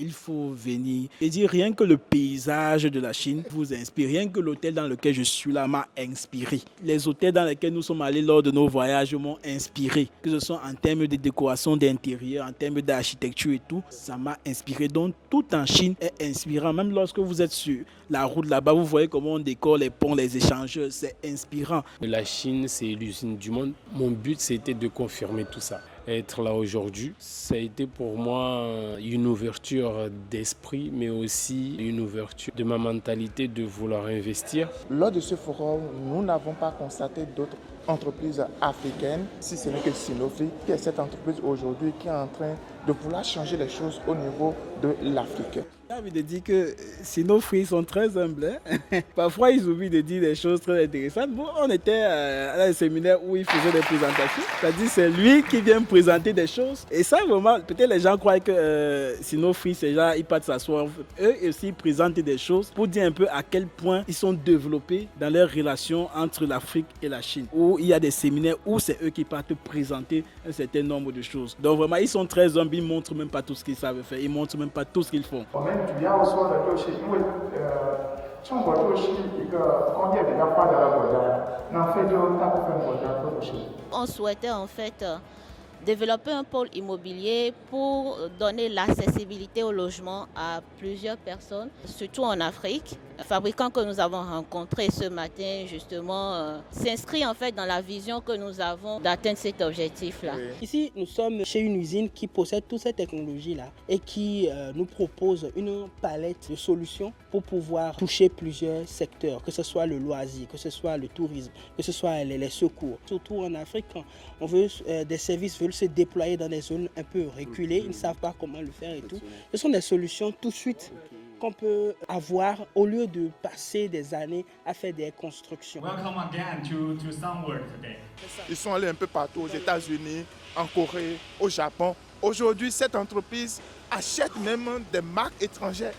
il faut venir. Et dire rien que le paysage de la Chine vous inspire, rien que l'hôtel dans lequel je suis là m'a inspiré. Les hôtels dans lesquels nous sommes allés lors de nos voyages m'ont inspiré, que ce soit en termes de décoration d'intérieur, en termes d'architecture et tout, ça m'a inspiré. Donc tout en Chine est inspirant. Même lorsque vous êtes sur la route là-bas, vous voyez comment on décore les ponts, les échangeurs, c'est inspirant. La Chine, c'est l'usine du monde. Mon but, c'était de confirmer tout ça. Être là aujourd'hui, ça a été pour moi une ouverture d'esprit, mais aussi une ouverture de ma mentalité de vouloir investir. Lors de ce forum, nous n'avons pas constaté d'autres entreprises africaines, si ce n'est que Sinofri, qui est cette entreprise aujourd'hui qui est en train de vouloir changer les choses au niveau de l'Afrique. J'ai envie de dire que nos fruits sont très humbles. Parfois, ils oublient de dire des choses très intéressantes. Bon, on était à un séminaire où il faisait des présentations. C'est-à-dire c'est lui qui vient présenter des choses. Et ça, vraiment, peut-être les gens croient que Sinofri, c'est genre, ils partent s'asseoir. Eux aussi, ils présentent des choses pour dire un peu à quel point ils sont développés dans leur relation entre l'Afrique et la Chine. Où il y a des séminaires où c'est eux qui partent présenter un certain nombre de choses. Donc vraiment, ils sont très humbles. Ils ne montrent même pas tout ce qu'ils savent faire. Ils ne montrent même pas tout ce qu'ils font. 主要说的就是因为中国就是一个工业比较发达的国家，那非洲大部分国家都不是。On souhaitait en fait développer un pôle immobilier pour donner l'accessibilité au logement à plusieurs personnes, surtout en Afrique. Le fabricant que nous avons rencontré ce matin, justement, s'inscrit en fait dans la vision que nous avons d'atteindre cet objectif-là. Oui. Ici, nous sommes chez une usine qui possède toutes ces technologies-là et qui nous propose une palette de solutions pour pouvoir toucher plusieurs secteurs, que ce soit le loisir, que ce soit le tourisme, que ce soit les secours. Surtout en Afrique, quand on veut, des services veulent se déployer dans des zones un peu reculées, ils ne savent pas comment le faire et tout. Ce sont des solutions tout de suite qu'on peut avoir au lieu de passer des années à faire des constructions. Ils sont allés un peu partout, aux États-Unis, en Corée, au Japon. Aujourd'hui, cette entreprise achète même des marques étrangères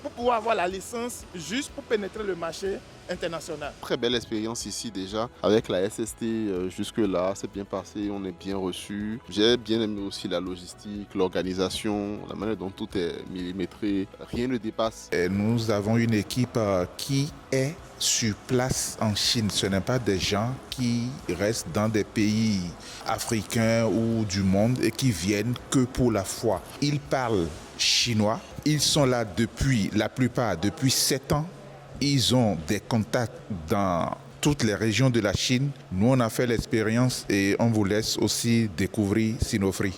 pour pouvoir avoir la licence juste pour pénétrer le marché international. Très belle expérience ici déjà avec la SST jusque-là, c'est bien passé, on est bien reçu. J'ai bien aimé aussi la logistique, l'organisation, la manière dont tout est millimétré, rien ne dépasse. Et nous avons une équipe qui est sur place en Chine. Ce n'est pas des gens qui restent dans des pays africains ou du monde et qui viennent que pour la foi. Ils parlent chinois, ils sont là depuis, la plupart, depuis 7 ans. Ils ont des contacts dans toutes les régions de la Chine. Nous, on a fait l'expérience et on vous laisse aussi découvrir Sinofri.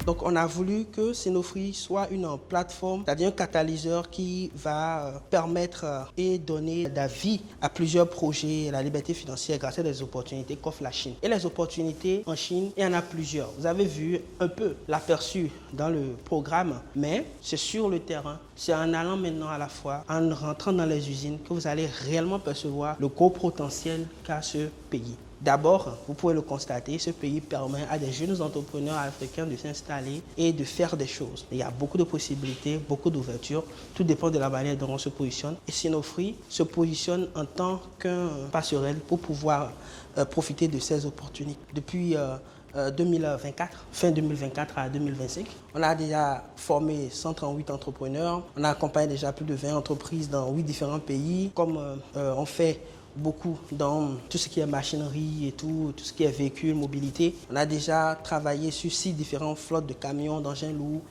Donc on a voulu que Sinofri soit une plateforme, c'est-à-dire un catalyseur qui va permettre et donner la vie à plusieurs projets, la liberté financière grâce à des opportunités qu'offre la Chine. Et les opportunités en Chine, il y en a plusieurs. Vous avez vu un peu l'aperçu dans le programme, mais c'est sur le terrain. C'est en allant maintenant à la fois, en rentrant dans les usines, que vous allez réellement percevoir le gros potentiel qu'a ce pays. D'abord, vous pouvez le constater, ce pays permet à des jeunes entrepreneurs africains de s'installer et de faire des choses. Il y a beaucoup de possibilités, beaucoup d'ouvertures. Tout dépend de la manière dont on se positionne. Et Sinofri se positionne en tant qu'un passerelle pour pouvoir profiter de ces opportunités. Depuis 2024, fin 2024 à 2025. On a déjà formé 138 entrepreneurs. On a accompagné déjà plus de 20 entreprises dans 8 différents pays. Comme on fait beaucoup dans tout ce qui est machinerie et tout ce qui est véhicule, mobilité. On a déjà travaillé sur 6 différentes flottes de camions, d'engins lourds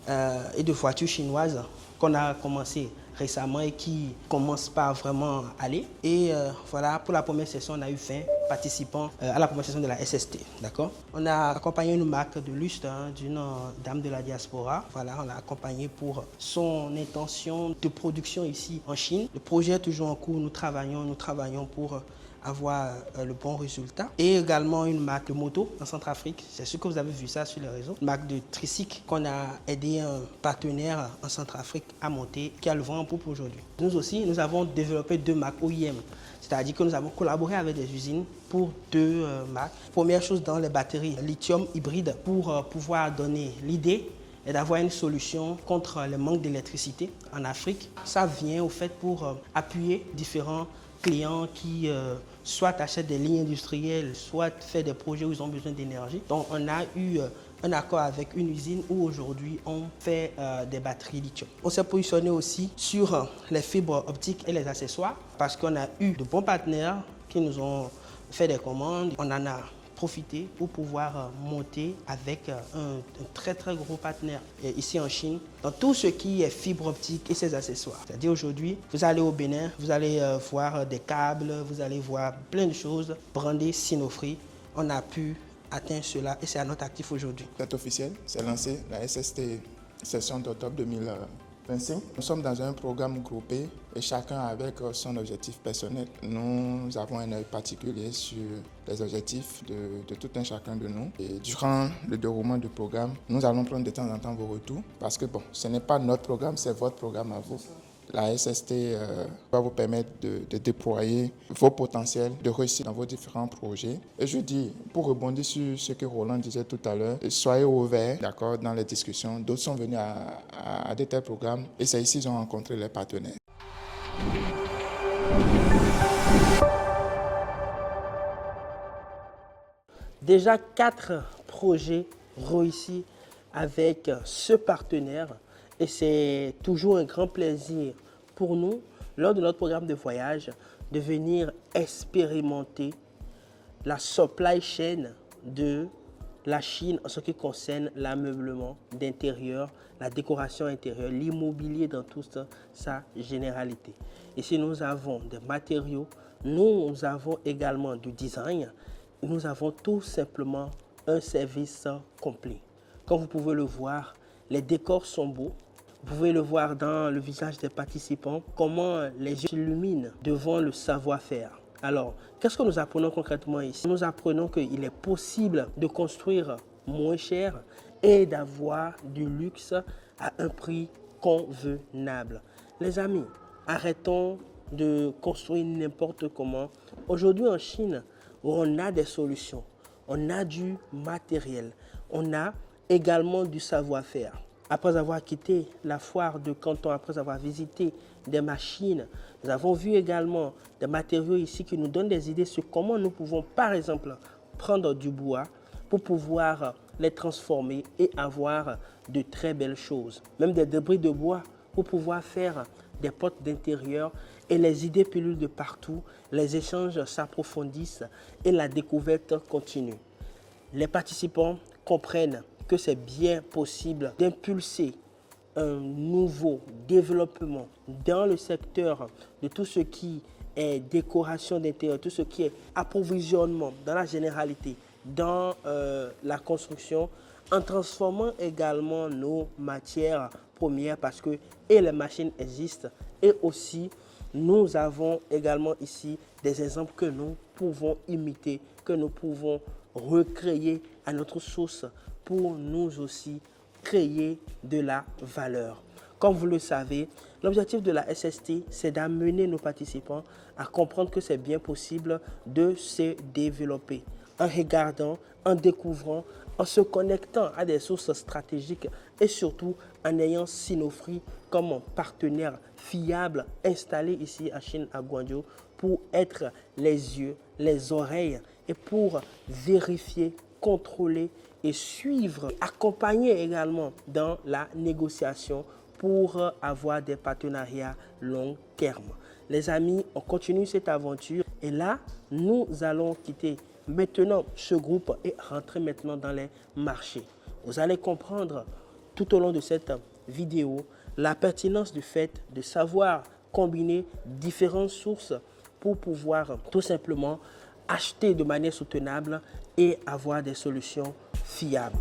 et de voitures chinoises qu'on a commencé récemment et qui commencent pas vraiment à aller. Et voilà, pour la première session, on a eu 20 participants à la première session de la SST. D'accord. On a accompagné une marque de lustre d'une dame de la diaspora. Voilà, on l'a accompagné pour son intention de production ici en Chine. Le projet est toujours en cours, nous travaillons pour avoir le bon résultat. Et également une marque de moto en Centrafrique. C'est sûr que vous avez vu ça sur les réseaux. Une marque de tricycle qu'on a aidé un partenaire en Centrafrique à monter, qui a le vent en poupe aujourd'hui. Nous aussi, nous avons développé 2 marques OEM. C'est-à-dire que nous avons collaboré avec des usines pour 2 marques. Première chose, dans les batteries lithium hybride, pour pouvoir donner l'idée et d'avoir une solution contre le manque d'électricité en Afrique. Ça vient au fait pour appuyer différents clients qui soit achètent des lignes industrielles, soit fait des projets où ils ont besoin d'énergie. Donc on a eu un accord avec une usine où aujourd'hui on fait des batteries lithium. On s'est positionné aussi sur les fibres optiques et les accessoires parce qu'on a eu de bons partenaires qui nous ont fait des commandes. On en a profité pour pouvoir monter avec un très gros partenaire ici en Chine dans tout ce qui est fibre optique et ses accessoires. C'est-à-dire aujourd'hui, vous allez au Bénin, vous allez voir des câbles, vous allez voir plein de choses brandées Sinofree. On a pu atteindre cela et c'est à notre actif aujourd'hui. C'est officiel, c'est lancé la SST session d'octobre 2025. Nous sommes dans un programme groupé et chacun avec son objectif personnel. Nous avons un œil particulier sur les objectifs de tout un chacun de nous. Et durant le déroulement du programme, nous allons prendre de temps en temps vos retours parce que ce n'est pas notre programme, c'est votre programme à vous. La SST va vous permettre de déployer vos potentiels, de réussir dans vos différents projets. Et je dis, pour rebondir sur ce que Roland disait tout à l'heure, soyez ouverts, d'accord, dans les discussions. D'autres sont venus à de tels programmes et c'est ici qu'ils ont rencontré les partenaires. Déjà 4 projets réussis avec ce partenaire et c'est toujours un grand plaisir pour nous, lors de notre programme de voyage, de venir expérimenter la supply chain de la Chine en ce qui concerne l'ameublement d'intérieur, la décoration intérieure, l'immobilier dans toute sa généralité. Ici, nous avons des matériaux, nous avons également du design, nous avons tout simplement un service complet. Comme vous pouvez le voir, les décors sont beaux. Vous pouvez le voir dans le visage des participants, comment les yeux s'illuminent devant le savoir-faire. Alors, qu'est-ce que nous apprenons concrètement ici? Nous apprenons qu'il est possible de construire moins cher et d'avoir du luxe à un prix convenable. Les amis, arrêtons de construire n'importe comment. Aujourd'hui en Chine, on a des solutions, on a du matériel, on a également du savoir-faire. Après avoir quitté la foire de Canton, après avoir visité des machines, nous avons vu également des matériaux ici qui nous donnent des idées sur comment nous pouvons, par exemple, prendre du bois pour pouvoir les transformer et avoir de très belles choses. Même des débris de bois pour pouvoir faire des portes d'intérieur et les idées pilules de partout, les échanges s'approfondissent et la découverte continue. Les participants comprennent que c'est bien possible d'impulser un nouveau développement dans le secteur de tout ce qui est décoration d'intérieur, tout ce qui est approvisionnement dans la généralité, dans la construction, en transformant également nos matières premières parce que et les machines existent et aussi nous avons également ici des exemples que nous pouvons imiter, que nous pouvons recréer à notre sauce pour nous aussi créer de la valeur. Comme vous le savez, l'objectif de la SST, c'est d'amener nos participants à comprendre que c'est bien possible de se développer en regardant, en découvrant, en se connectant à des sources stratégiques et surtout en ayant Sinofree comme partenaire fiable installé ici à Chine, à Guangzhou, pour être les yeux, les oreilles et pour vérifier, contrôler et suivre, accompagner également dans la négociation pour avoir des partenariats long terme. Les amis, on continue cette aventure et là, nous allons quitter maintenant ce groupe et rentrer maintenant dans les marchés. Vous allez comprendre tout au long de cette vidéo la pertinence du fait de savoir combiner différentes sources pour pouvoir tout simplement acheter de manière soutenable et avoir des solutions fiables.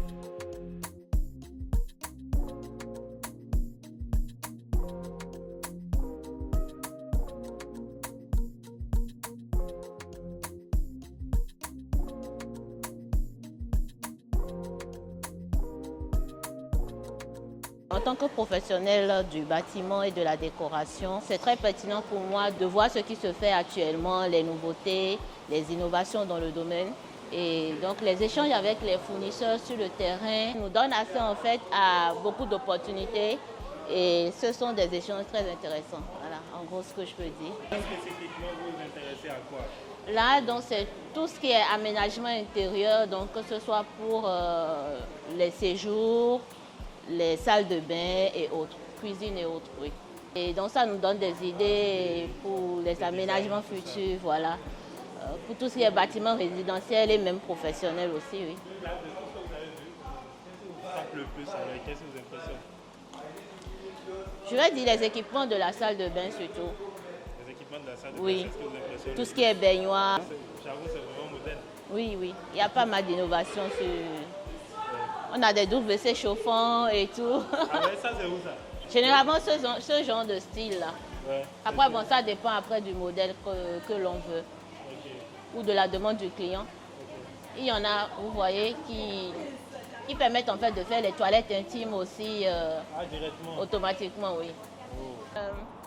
En tant que professionnel du bâtiment et de la décoration, c'est très pertinent pour moi de voir ce qui se fait actuellement, les nouveautés, les innovations dans le domaine. Et donc les échanges avec les fournisseurs sur le terrain nous donnent accès en fait à beaucoup d'opportunités et ce sont des échanges très intéressants. Voilà, en gros ce que je peux dire. Spécifiquement, vous intéressé à quoi? Là, donc, c'est tout ce qui est aménagement intérieur, donc que ce soit pour les séjours, les salles de bain et autres, cuisine et autres, oui. Et donc ça nous donne des idées pour les aménagements futurs, voilà. Pour tout ce qui est bâtiments résidentiels et même professionnels aussi, oui. Là, de tout ce que vous avez vu, qu'est-ce qui vous frappe le plus avec? Qu'est-ce qui vous impressionne? Je vais dire les équipements de la salle de bain surtout. Les équipements de la salle de bain, Oui. c'est ce qui vous impressionne? Tout ce qui est baignoire. J'avoue, c'est vraiment moderne. Oui, oui. Il y a pas mal d'innovations sur... On a des WC chauffants et tout. Ah ouais, ça c'est où ça? Généralement, ce genre de style-là. Ouais, après, bon, ça dépend après du modèle que l'on veut. okay. Ou de la demande du client. Okay. Il y en a, vous voyez, qui permettent en fait de faire les toilettes intimes aussi directement. Automatiquement, oui. Oh.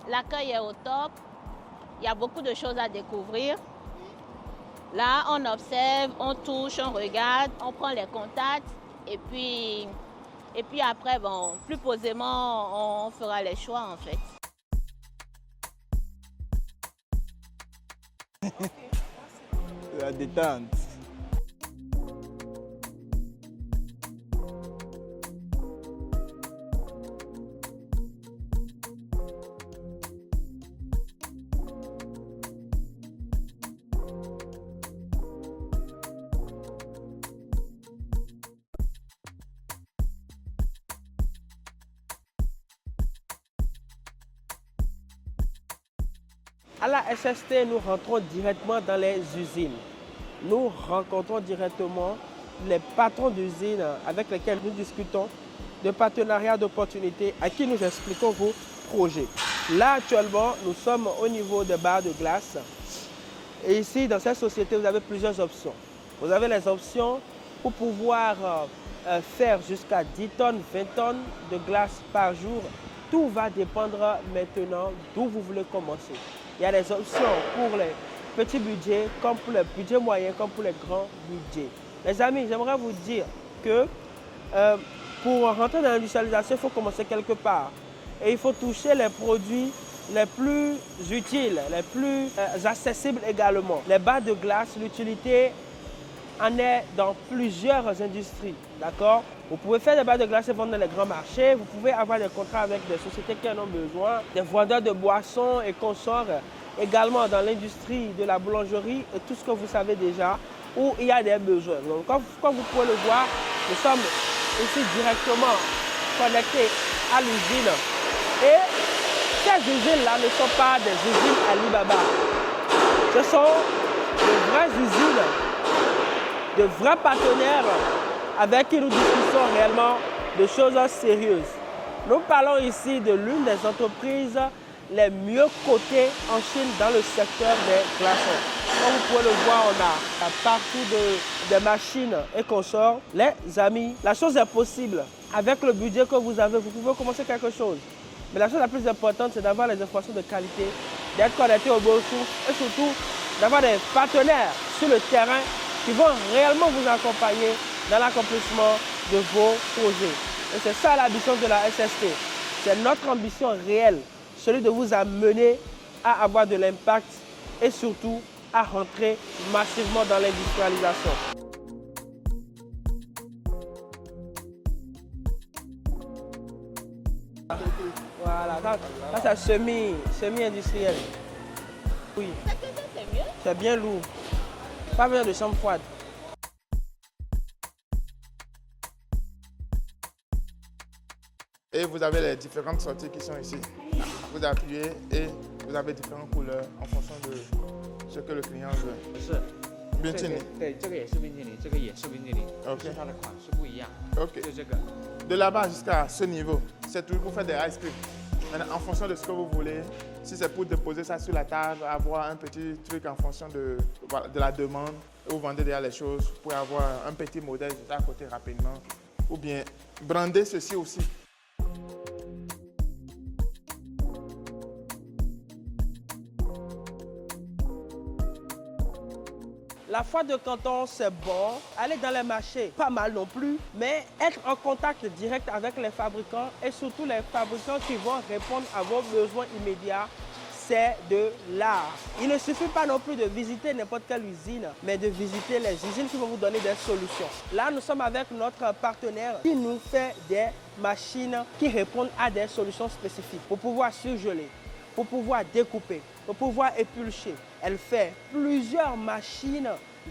L'accueil est au top. Il y a beaucoup de choses à découvrir. Là, on observe, on touche, on regarde, on prend les contacts et puis après, bon, plus posément, on fera les choix en fait. La détente. À la SST, nous rentrons directement dans les usines. Nous rencontrons directement les patrons d'usines avec lesquels nous discutons de partenariats, d'opportunités, à qui nous expliquons vos projets. Là, actuellement, nous sommes au niveau des bars de glace. Et ici, dans cette société, vous avez plusieurs options. Vous avez les options pour pouvoir faire jusqu'à 10 tonnes, 20 tonnes de glace par jour. Tout va dépendre maintenant d'où vous voulez commencer. Il y a des options pour les petits budgets, comme pour les budgets moyens, comme pour les grands budgets. Les amis, j'aimerais vous dire que pour rentrer dans l'industrialisation, il faut commencer quelque part. Et il faut toucher les produits les plus utiles, les plus accessibles également. Les barres de glace, l'utilité en est dans plusieurs industries, d'accord? Vous pouvez faire des barres de glace et vendre dans les grands marchés. Vous pouvez avoir des contrats avec des sociétés qui en ont besoin, des vendeurs de boissons et consorts, également dans l'industrie de la boulangerie et tout ce que vous savez déjà, où il y a des besoins. Donc, comme vous pouvez le voir, nous sommes ici directement connectés à l'usine. Et ces usines-là ne sont pas des usines Alibaba. Ce sont de vraies usines, de vrais partenaires avec qui nous discutons réellement de choses sérieuses. Nous parlons ici de l'une des entreprises les mieux cotées en Chine dans le secteur des glaçons. Comme vous pouvez le voir, on a partout des machines et consorts. Les amis, la chose est possible. Avec le budget que vous avez, vous pouvez commencer quelque chose. Mais la chose la plus importante, c'est d'avoir les informations de qualité, d'être connecté aux bonnes sources et surtout d'avoir des partenaires sur le terrain qui vont réellement vous accompagner dans l'accomplissement de vos projets. Et c'est ça l'ambition de la SST. C'est notre ambition réelle, celui de vous amener à avoir de l'impact et surtout à rentrer massivement dans l'industrialisation. Voilà, ça c'est semi-industriel. Oui. C'est mieux? C'est bien lourd. Pas besoin de chambre froide. Et vous avez les différentes sorties qui sont ici. Vous appuyez et vous avez différentes couleurs en fonction de ce que le client veut. Bien tenu. Ok. De là-bas jusqu'à ce niveau, c'est tout pour faire des ice cream. Maintenant, en fonction de ce que vous voulez, si c'est pour déposer ça sur la table, avoir un petit truc en fonction de la demande, vous vendez déjà les choses, vous pouvez avoir un petit modèle juste à côté rapidement, ou bien brander ceci aussi. La foi de canton, c'est bon. Aller dans les marchés, pas mal non plus. Mais être en contact direct avec les fabricants et surtout les fabricants qui vont répondre à vos besoins immédiats, c'est de l'art. Il ne suffit pas non plus de visiter n'importe quelle usine, mais de visiter les usines qui vont vous donner des solutions. Là, nous sommes avec notre partenaire qui nous fait des machines qui répondent à des solutions spécifiques pour pouvoir surgeler, pour pouvoir découper, pour pouvoir épulcher. Elle fait plusieurs machines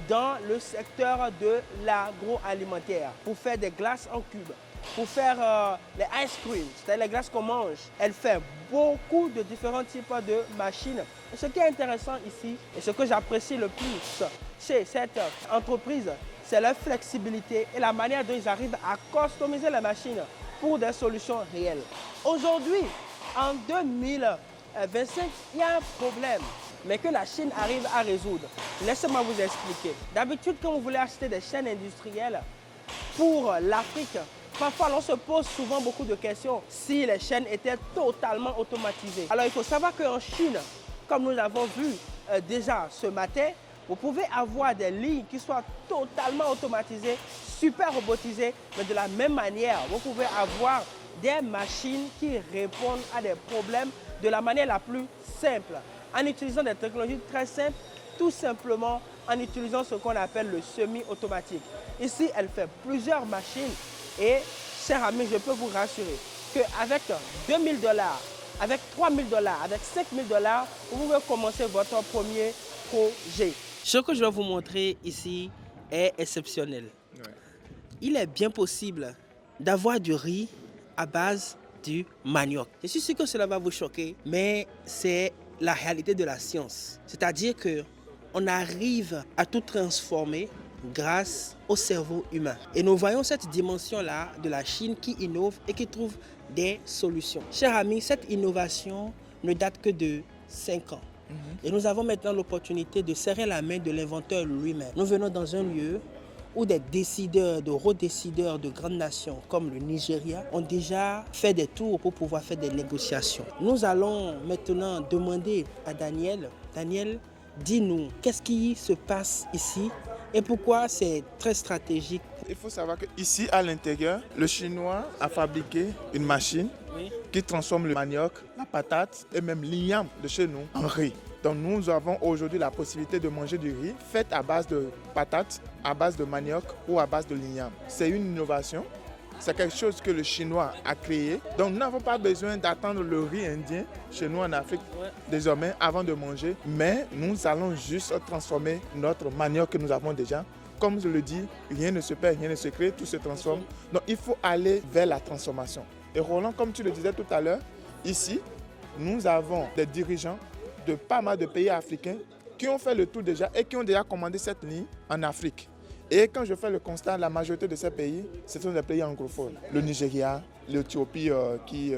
dans le secteur de l'agroalimentaire pour faire des glaces en cubes, pour faire les ice cream, c'est-à-dire les glaces qu'on mange. Elle fait beaucoup de différents types de machines. Et ce qui est intéressant ici, et ce que j'apprécie le plus chez cette entreprise, c'est leur flexibilité et la manière dont ils arrivent à customiser les machines pour des solutions réelles. Aujourd'hui, en 2025, il y a un problème, mais que la Chine arrive à résoudre. Laissez-moi vous expliquer. D'habitude, quand vous voulez acheter des chaînes industrielles pour l'Afrique, parfois on se pose souvent beaucoup de questions si les chaînes étaient totalement automatisées. Alors il faut savoir qu'en Chine, comme nous l'avons vu déjà ce matin, vous pouvez avoir des lignes qui soient totalement automatisées, super robotisées, mais de la même manière, vous pouvez avoir des machines qui répondent à des problèmes de la manière la plus simple, en utilisant des technologies très simples, tout simplement en utilisant ce qu'on appelle le semi-automatique. Ici, elle fait plusieurs machines et, chers amis, je peux vous rassurer qu'avec 2000 $, avec 3000 $, avec 5000 $, vous pouvez commencer votre premier projet. Ce que je vais vous montrer ici est exceptionnel. Ouais. Il est bien possible d'avoir du riz à base du manioc. Je suis sûr que cela va vous choquer, mais c'est la réalité de la science. C'est-à-dire qu'on arrive à tout transformer grâce au cerveau humain. Et nous voyons cette dimension-là de la Chine qui innove et qui trouve des solutions. Chers amis, cette innovation ne date que de 5 ans. Et nous avons maintenant l'opportunité de serrer la main de l'inventeur lui-même. Nous venons dans un lieu où des décideurs, de hauts décideurs de grandes nations comme le Nigeria ont déjà fait des tours pour pouvoir faire des négociations. Nous allons maintenant demander à Daniel, dis-nous, qu'est-ce qui se passe ici et pourquoi c'est très stratégique? Il faut savoir qu'ici, à l'intérieur, le Chinois a fabriqué une machine qui transforme le manioc, la patate et même l'igname de chez nous en riz. Donc nous avons aujourd'hui la possibilité de manger du riz fait à base de patates, à base de manioc ou à base de l'igname. C'est une innovation. C'est quelque chose que le Chinois a créé. Donc nous n'avons pas besoin d'attendre le riz indien chez nous en Afrique désormais avant de manger. Mais nous allons juste transformer notre manioc que nous avons déjà. Comme je le dis, rien ne se perd, rien ne se crée, tout se transforme. Donc il faut aller vers la transformation. Et Roland, comme tu le disais tout à l'heure, ici, nous avons des dirigeants de pas mal de pays africains qui ont fait le tour déjà et qui ont déjà commandé cette ligne en Afrique. Et quand je fais le constat, la majorité de ces pays, ce sont des pays anglophones. Le Nigeria, l'Éthiopie qui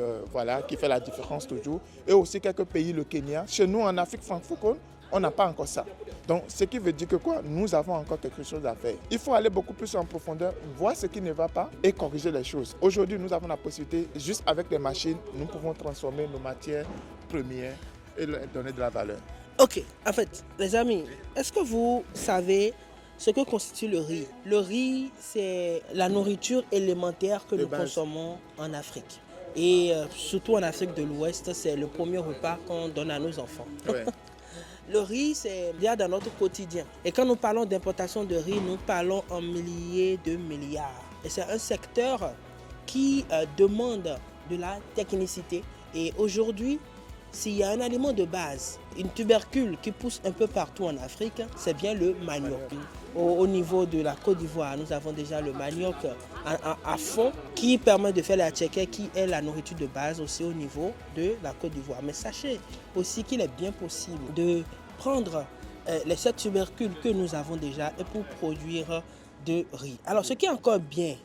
fait la différence toujours. Et aussi quelques pays, le Kenya. Chez nous, en Afrique francophone, on n'a pas encore ça. Donc, ce qui veut dire que quoi? Nous avons encore quelque chose à faire. Il faut aller beaucoup plus en profondeur, voir ce qui ne va pas et corriger les choses. Aujourd'hui, nous avons la possibilité, juste avec les machines, nous pouvons transformer nos matières premières et leur donner de la valeur. Ok, en fait, les amis, est-ce que vous savez ce que constitue le riz? Le riz, c'est la nourriture élémentaire que nous consommons en Afrique. Et surtout en Afrique de l'Ouest, c'est le premier repas qu'on donne à nos enfants. Ouais. Le riz, c'est bien dans notre quotidien. Et quand nous parlons d'importation de riz, nous parlons en milliers de milliards. Et c'est un secteur qui demande de la technicité. Et aujourd'hui, s'il y a un aliment de base, une tubercule qui pousse un peu partout en Afrique, c'est bien le manioc. Au niveau de la Côte d'Ivoire, nous avons déjà le manioc à fond qui permet de faire la tchéké, qui est la nourriture de base aussi au niveau de la Côte d'Ivoire. Mais sachez aussi qu'il est bien possible de prendre les 7 tubercules que nous avons déjà et pour produire de riz. Alors ce qui est encore bien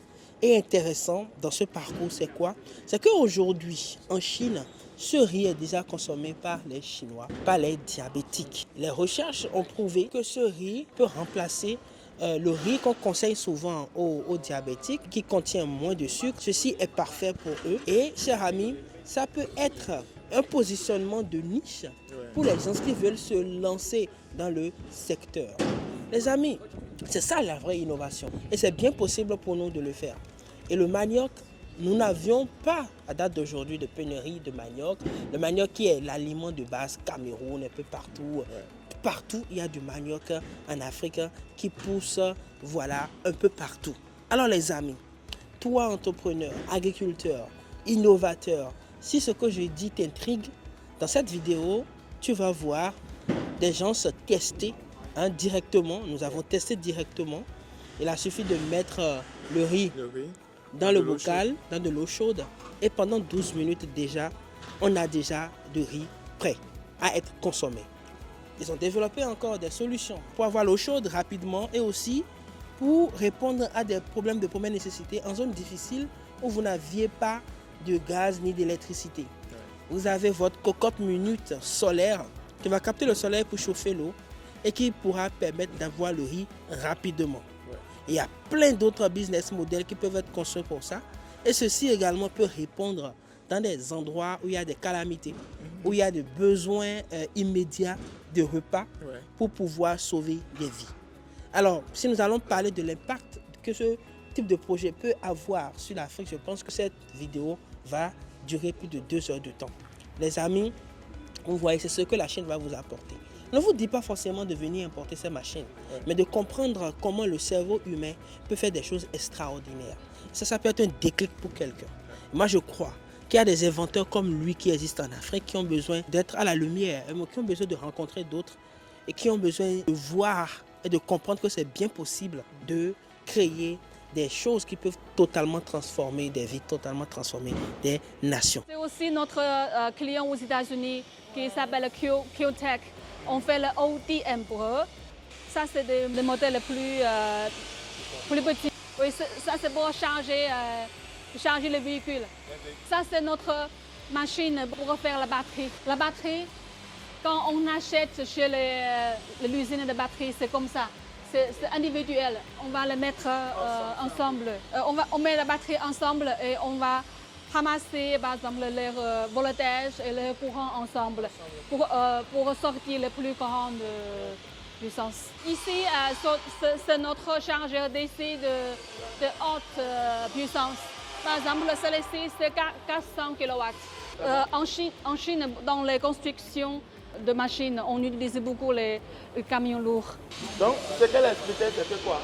et intéressant dans ce parcours, c'est quoi? C'est qu'aujourd'hui, en Chine, ce riz est déjà consommé par les Chinois, par les diabétiques. Les recherches ont prouvé que ce riz peut remplacer le riz qu'on conseille souvent aux diabétiques, qui contient moins de sucre. Ceci est parfait pour eux. Et, chers amis, ça peut être un positionnement de niche pour les gens qui veulent se lancer dans le secteur. Les amis, c'est ça la vraie innovation. Et c'est bien possible pour nous de le faire. Et le manioc nous n'avions pas, à date d'aujourd'hui, de pénurie de manioc. Le manioc qui est l'aliment de base, Cameroun, un peu partout. Partout, il y a du manioc en Afrique qui pousse, voilà, un peu partout. Alors les amis, toi entrepreneur, agriculteur, innovateur, si ce que je dis t'intrigue, dans cette vidéo, tu vas voir des gens se tester directement. Nous avons testé directement. Il a suffi de mettre le riz dans le bocal, dans de l'eau chaude. Et pendant 12 minutes déjà, on a déjà du riz prêt à être consommé. Ils ont développé encore des solutions pour avoir l'eau chaude rapidement et aussi pour répondre à des problèmes de première nécessité en zone difficile où vous n'aviez pas de gaz ni d'électricité. Vous avez votre cocotte minute solaire qui va capter le soleil pour chauffer l'eau et qui pourra permettre d'avoir le riz rapidement. Et il y a plein d'autres business models qui peuvent être construits pour ça. Et ceci également peut répondre dans des endroits où il y a des calamités, où il y a des besoins immédiats de repas pour pouvoir sauver des vies. Alors, si nous allons parler de l'impact que ce type de projet peut avoir sur l'Afrique, je pense que cette vidéo va durer plus de 2 heures de temps. Les amis, vous voyez, c'est ce que la Chine va vous apporter. Ne vous dis pas forcément de venir importer ces machines, mais de comprendre comment le cerveau humain peut faire des choses extraordinaires. Ça peut être un déclic pour quelqu'un. Moi, je crois qu'il y a des inventeurs comme lui qui existent en Afrique, qui ont besoin d'être à la lumière, qui ont besoin de rencontrer d'autres et qui ont besoin de voir et de comprendre que c'est bien possible de créer des choses qui peuvent totalement transformer des vies, totalement transformer des nations. C'est aussi notre client aux États-Unis qui s'appelle QTech. On fait le ODM pour eux. Ça, c'est des modèles plus petits. Oui, ça, c'est pour charger le véhicule. Ça, c'est notre machine pour faire la batterie. La batterie, quand on achète chez l'usine de batterie, c'est comme ça. C'est individuel. On va les mettre ensemble. On met la batterie ensemble et on va ramasser, par exemple, leur voltage et leur courant ensemble pour sortir le plus grand de puissance. Ici, c'est notre chargeur DC de haute puissance. Par exemple, celui-ci, c'est 400 kW. En Chine, dans les constructions de machines, on utilise beaucoup les camions lourds. Donc, ce qu'elle expliquait, c'était quoi?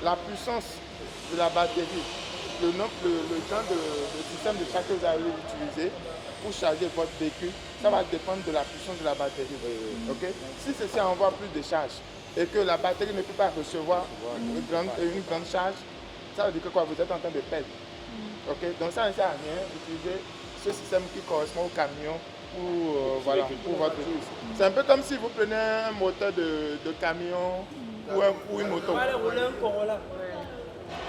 La puissance de la batterie, le genre de système de charge que vous allez utiliser pour charger votre véhicule, ça va dépendre de la puissance de la batterie. Okay? Si ceci envoie plus de charge et que la batterie ne peut pas recevoir une grande charge, ça veut dire que quoi? Vous êtes en train de perdre. Okay? Donc ça ne sert à rien d'utiliser ce système qui correspond au camion pour votre véhicule. C'est un peu comme si vous prenez un moteur de camion ou une moto.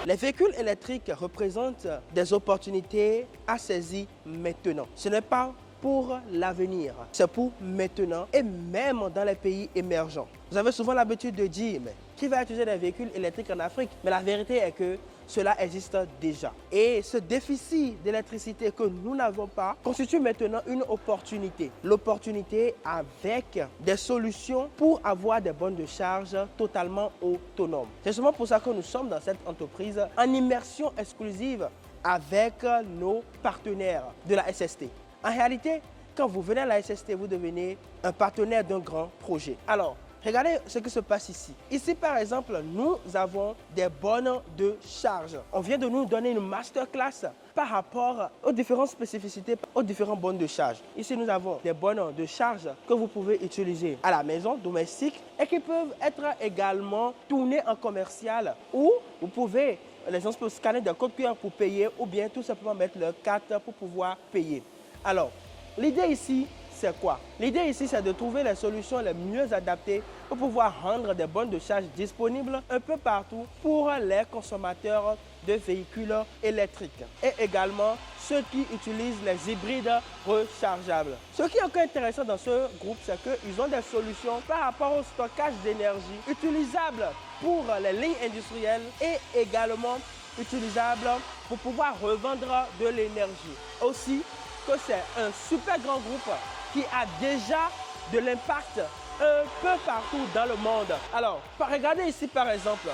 Les véhicules électriques représentent des opportunités à saisir maintenant. Ce n'est pas pour l'avenir, c'est pour maintenant et même dans les pays émergents. Vous avez souvent l'habitude de dire, mais qui va utiliser des véhicules électriques en Afrique? Mais la vérité est que cela existe déjà. Et ce déficit d'électricité que nous n'avons pas constitue maintenant une opportunité. L'opportunité avec des solutions pour avoir des bornes de charge totalement autonomes. C'est seulement pour ça que nous sommes dans cette entreprise en immersion exclusive avec nos partenaires de la SST. En réalité, quand vous venez à la SST, vous devenez un partenaire d'un grand projet. Alors, regardez ce qui se passe ici. Ici, par exemple, nous avons des bornes de charge. On vient de nous donner une masterclass par rapport aux différentes spécificités, aux différentes bornes de charge. Ici, nous avons des bornes de charge que vous pouvez utiliser à la maison, domestique, et qui peuvent être également tournées en commercial, ou vous pouvez, les gens peuvent scanner des codes QR pour payer, ou bien tout simplement mettre leur carte pour pouvoir payer. Alors, l'idée ici, c'est quoi? L'idée ici, c'est de trouver les solutions les mieux adaptées pour pouvoir rendre des bornes de charge disponibles un peu partout pour les consommateurs de véhicules électriques et également ceux qui utilisent les hybrides rechargeables. Ce qui est encore intéressant dans ce groupe, c'est qu'ils ont des solutions par rapport au stockage d'énergie utilisables pour les lignes industrielles et également utilisables pour pouvoir revendre de l'énergie. Aussi, que c'est un super grand groupe qui a déjà de l'impact un peu partout dans le monde. Alors, regardez ici par exemple,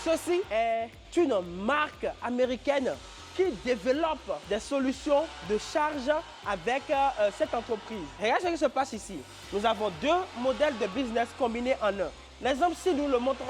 ceci est une marque américaine qui développe des solutions de charge avec cette entreprise. Regarde ce qui se passe ici. Nous avons deux modèles de business combinés en un. L'exemple ci nous le montre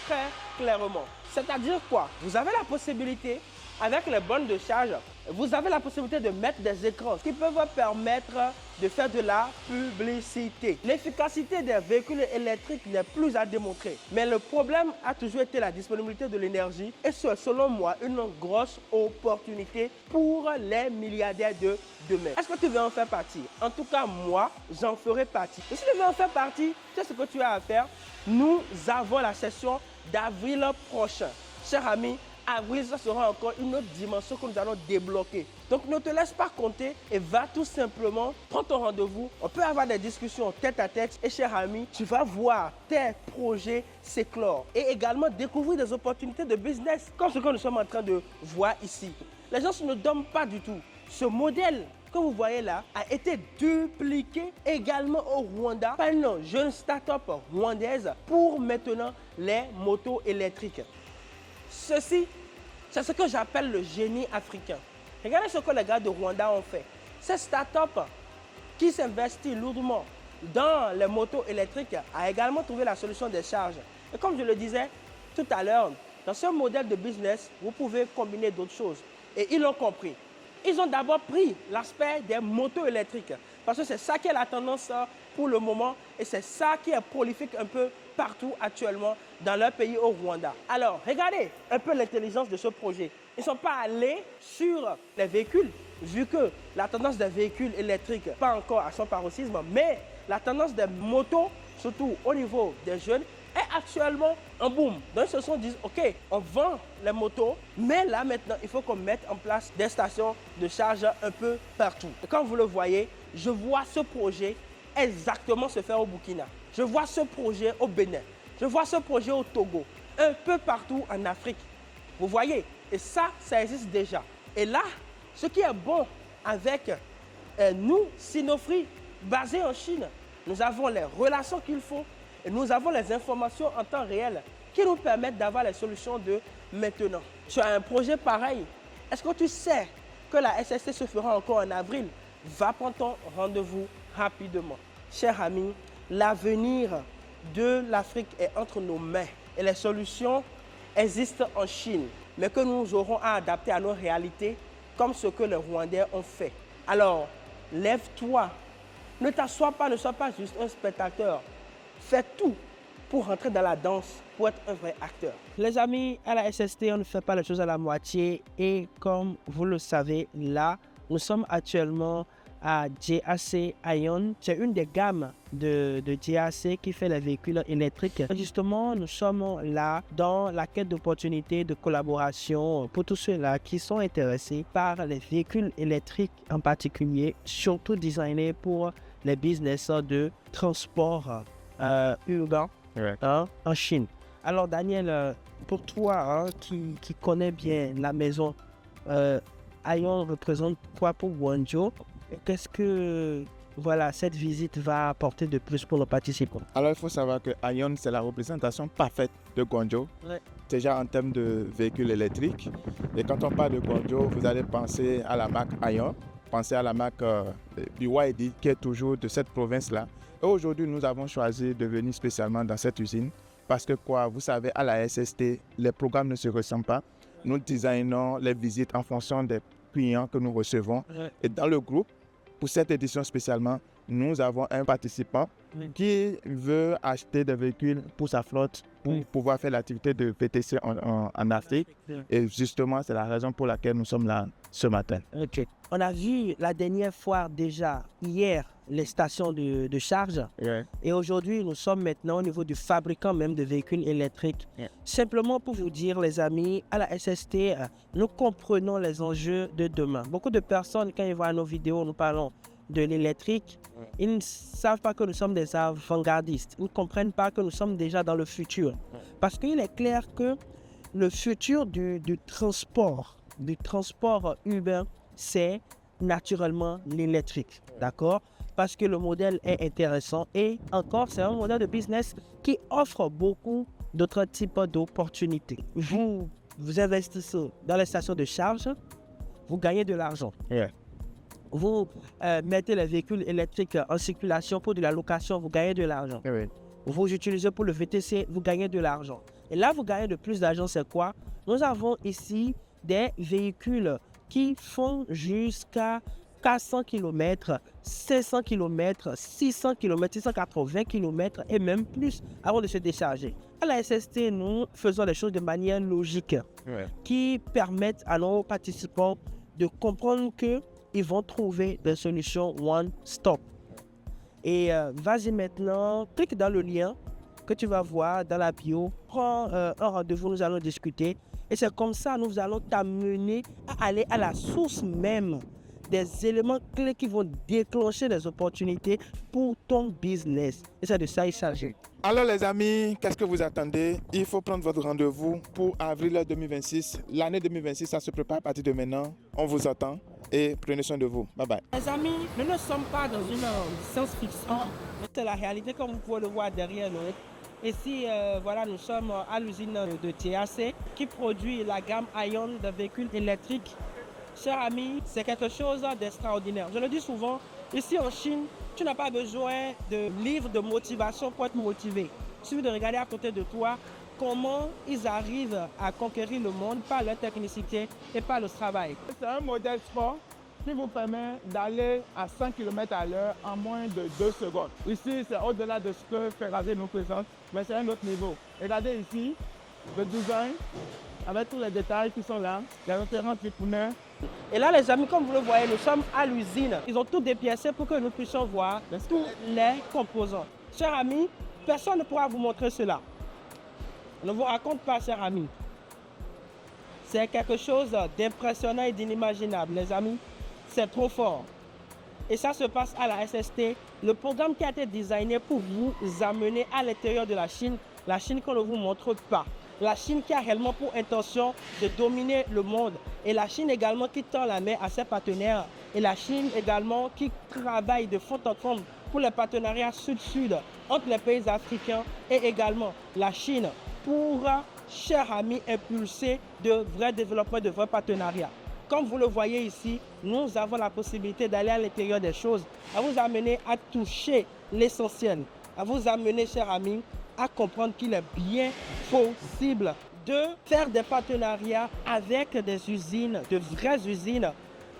très clairement. C'est-à-dire quoi? Vous avez la possibilité, avec les bornes de charge, vous avez la possibilité de mettre des écrans qui peuvent permettre de faire de la publicité. L'efficacité des véhicules électriques n'est plus à démontrer. Mais le problème a toujours été la disponibilité de l'énergie et c'est selon moi une grosse opportunité pour les milliardaires de demain. Est-ce que tu veux en faire partie? En tout cas, moi, j'en ferai partie. Et si tu veux en faire partie, tu sais ce que tu as à faire? Nous avons la session d'avril prochain. Chers amis, avril, ça sera encore une autre dimension que nous allons débloquer. Donc ne te laisse pas compter et va tout simplement prendre ton rendez-vous. On peut avoir des discussions tête à tête et cher ami, tu vas voir tes projets s'éclore et également découvrir des opportunités de business comme ce que nous sommes en train de voir ici. Les gens ne dorment pas du tout. Ce modèle que vous voyez là a été dupliqué également au Rwanda par une jeune start-up rwandaise pour maintenant les motos électriques. Ceci, c'est ce que j'appelle le génie africain. Regardez ce que les gars de Rwanda ont fait. Cette start-up qui s'investit lourdement dans les motos électriques a également trouvé la solution des charges. Et comme je le disais tout à l'heure, dans ce modèle de business, vous pouvez combiner d'autres choses. Et ils l'ont compris. Ils ont d'abord pris l'aspect des motos électriques parce que c'est ça qui est la tendance pour le moment et c'est ça qui est prolifique un peu partout actuellement dans leur pays au Rwanda. Alors, regardez un peu l'intelligence de ce projet. Ils ne sont pas allés sur les véhicules, vu que la tendance des véhicules électriques, pas encore à son paroxysme, mais la tendance des motos, surtout au niveau des jeunes, est actuellement en boom. Donc ils se sont dit, ok, on vend les motos, mais là maintenant, il faut qu'on mette en place des stations de charge un peu partout. Et comme vous le voyez, je vois ce projet exactement se faire au Burkina. Je vois ce projet au Bénin. Je vois ce projet au Togo. Un peu partout en Afrique. Vous voyez? Et ça existe déjà. Et là, ce qui est bon avec nous, Sinofree, basés en Chine, nous avons les relations qu'il faut et nous avons les informations en temps réel qui nous permettent d'avoir les solutions de maintenant. Tu as un projet pareil. Est-ce que tu sais que la SST se fera encore en avril? Va prendre ton rendez-vous rapidement. Chers amis, l'avenir de l'Afrique est entre nos mains et les solutions existent en Chine, mais que nous aurons à adapter à nos réalités comme ce que les Rwandais ont fait. Alors, lève-toi, ne t'assois pas, ne sois pas juste un spectateur. Fais tout pour rentrer dans la danse, pour être un vrai acteur. Les amis, à la SST, on ne fait pas les choses à la moitié et comme vous le savez, là, nous sommes actuellement à JAC Ion. C'est une des gammes de JAC qui fait les véhicules électriques. Justement, nous sommes là dans la quête d'opportunités de collaboration pour tous ceux-là qui sont intéressés par les véhicules électriques en particulier, surtout designés pour les business de transport urbain en Chine. Alors Daniel, pour toi qui connais bien la maison, Ion représente quoi pour Guangzhou? Qu'est-ce que cette visite va apporter de plus pour nos participants? Alors il faut savoir que Ion, c'est la représentation parfaite de Guangzhou. Ouais. Déjà en termes de véhicules électriques. Et quand on parle de Guangzhou, vous allez penser à la marque Ion, pensez à la marque BYD qui est toujours de cette province-là. Et aujourd'hui, nous avons choisi de venir spécialement dans cette usine parce que vous savez, à la SST, les programmes ne se ressemblent pas. Nous designons les visites en fonction des clients que nous recevons. Ouais. Et dans le groupe, pour cette édition spécialement, nous avons un participant qui veut acheter des véhicules pour sa flotte pour pouvoir faire l'activité de VTC en Afrique. Et justement, c'est la raison pour laquelle nous sommes là ce matin. Okay. On a vu la dernière fois déjà, hier, les stations de charge. Yeah. Et aujourd'hui, nous sommes maintenant au niveau du fabricant même de véhicules électriques. Yeah. Simplement pour vous dire, les amis, à la SST, nous comprenons les enjeux de demain. Beaucoup de personnes, quand ils voient nos vidéos, nous parlons de l'électrique, ils ne savent pas que nous sommes des avant-gardistes. Ils ne comprennent pas que nous sommes déjà dans le futur. Parce qu'il est clair que le futur du transport urbain, c'est naturellement l'électrique. D'accord? Parce que le modèle est intéressant et encore, c'est un modèle de business qui offre beaucoup d'autres types d'opportunités. Vous investissez dans les stations de charge, vous gagnez de l'argent. Yeah. Vous mettez les véhicules électriques en circulation pour de la location, vous gagnez de l'argent. Oui. Vous utilisez pour le VTC, vous gagnez de l'argent. Et là, vous gagnez de plus d'argent, c'est quoi? Nous avons ici des véhicules qui font jusqu'à 400 km, 500 km, 600 km, 680 km et même plus avant de se décharger. À la SST, nous faisons les choses de manière logique qui permettent à nos participants de comprendre qu'ils vont trouver des solutions one-stop. Et vas-y maintenant, clique dans le lien que tu vas voir dans la bio, prends un rendez-vous, nous allons discuter. Et c'est comme ça, nous allons t'amener à aller à la source même des éléments clés qui vont déclencher des opportunités pour ton business. Et c'est de ça il s'agit. Alors les amis, qu'est-ce que vous attendez? Il faut prendre votre rendez-vous pour avril 2026. L'année 2026, ça se prépare à partir de maintenant. On vous attend et prenez soin de vous. Bye bye. Les amis, nous ne sommes pas dans une science-fiction. C'est la réalité comme vous pouvez le voir derrière nous. Ici, voilà, nous sommes à l'usine de TAC qui produit la gamme Ion de véhicules électriques. Chers amis, c'est quelque chose d'extraordinaire. Je le dis souvent, ici en Chine, tu n'as pas besoin de livres de motivation pour être motivé. Il suffit de regarder à côté de toi comment ils arrivent à conquérir le monde par leur technicité et par le travail. C'est un modèle sport qui vous permet d'aller à 100 km à l'heure en moins de 2 secondes. Ici, c'est au-delà de ce que Ferrari nous présente, mais c'est un autre niveau. Regardez ici, le design, avec tous les détails qui sont là, les références du pneu. Et là, les amis, comme vous le voyez, nous sommes à l'usine. Ils ont tout dépiécé pour que nous puissions voir tous les composants. Chers amis, personne ne pourra vous montrer cela. Je ne vous raconte pas, chers amis. C'est quelque chose d'impressionnant et d'inimaginable, les amis. C'est trop fort. Et ça se passe à la SST, le programme qui a été designé pour vous amener à l'intérieur de la Chine qu'on ne vous montre pas. La Chine qui a réellement pour intention de dominer le monde. Et la Chine également qui tend la main à ses partenaires. Et la Chine également qui travaille de fond en comble pour les partenariats sud-sud entre les pays africains. Et également la Chine pour, chers amis, impulser de vrais développements, de vrais partenariats. Comme vous le voyez ici, nous avons la possibilité d'aller à l'intérieur des choses, à vous amener à toucher l'essentiel, à vous amener, chers amis, à comprendre qu'il est bien possible de faire des partenariats avec des usines, de vraies usines,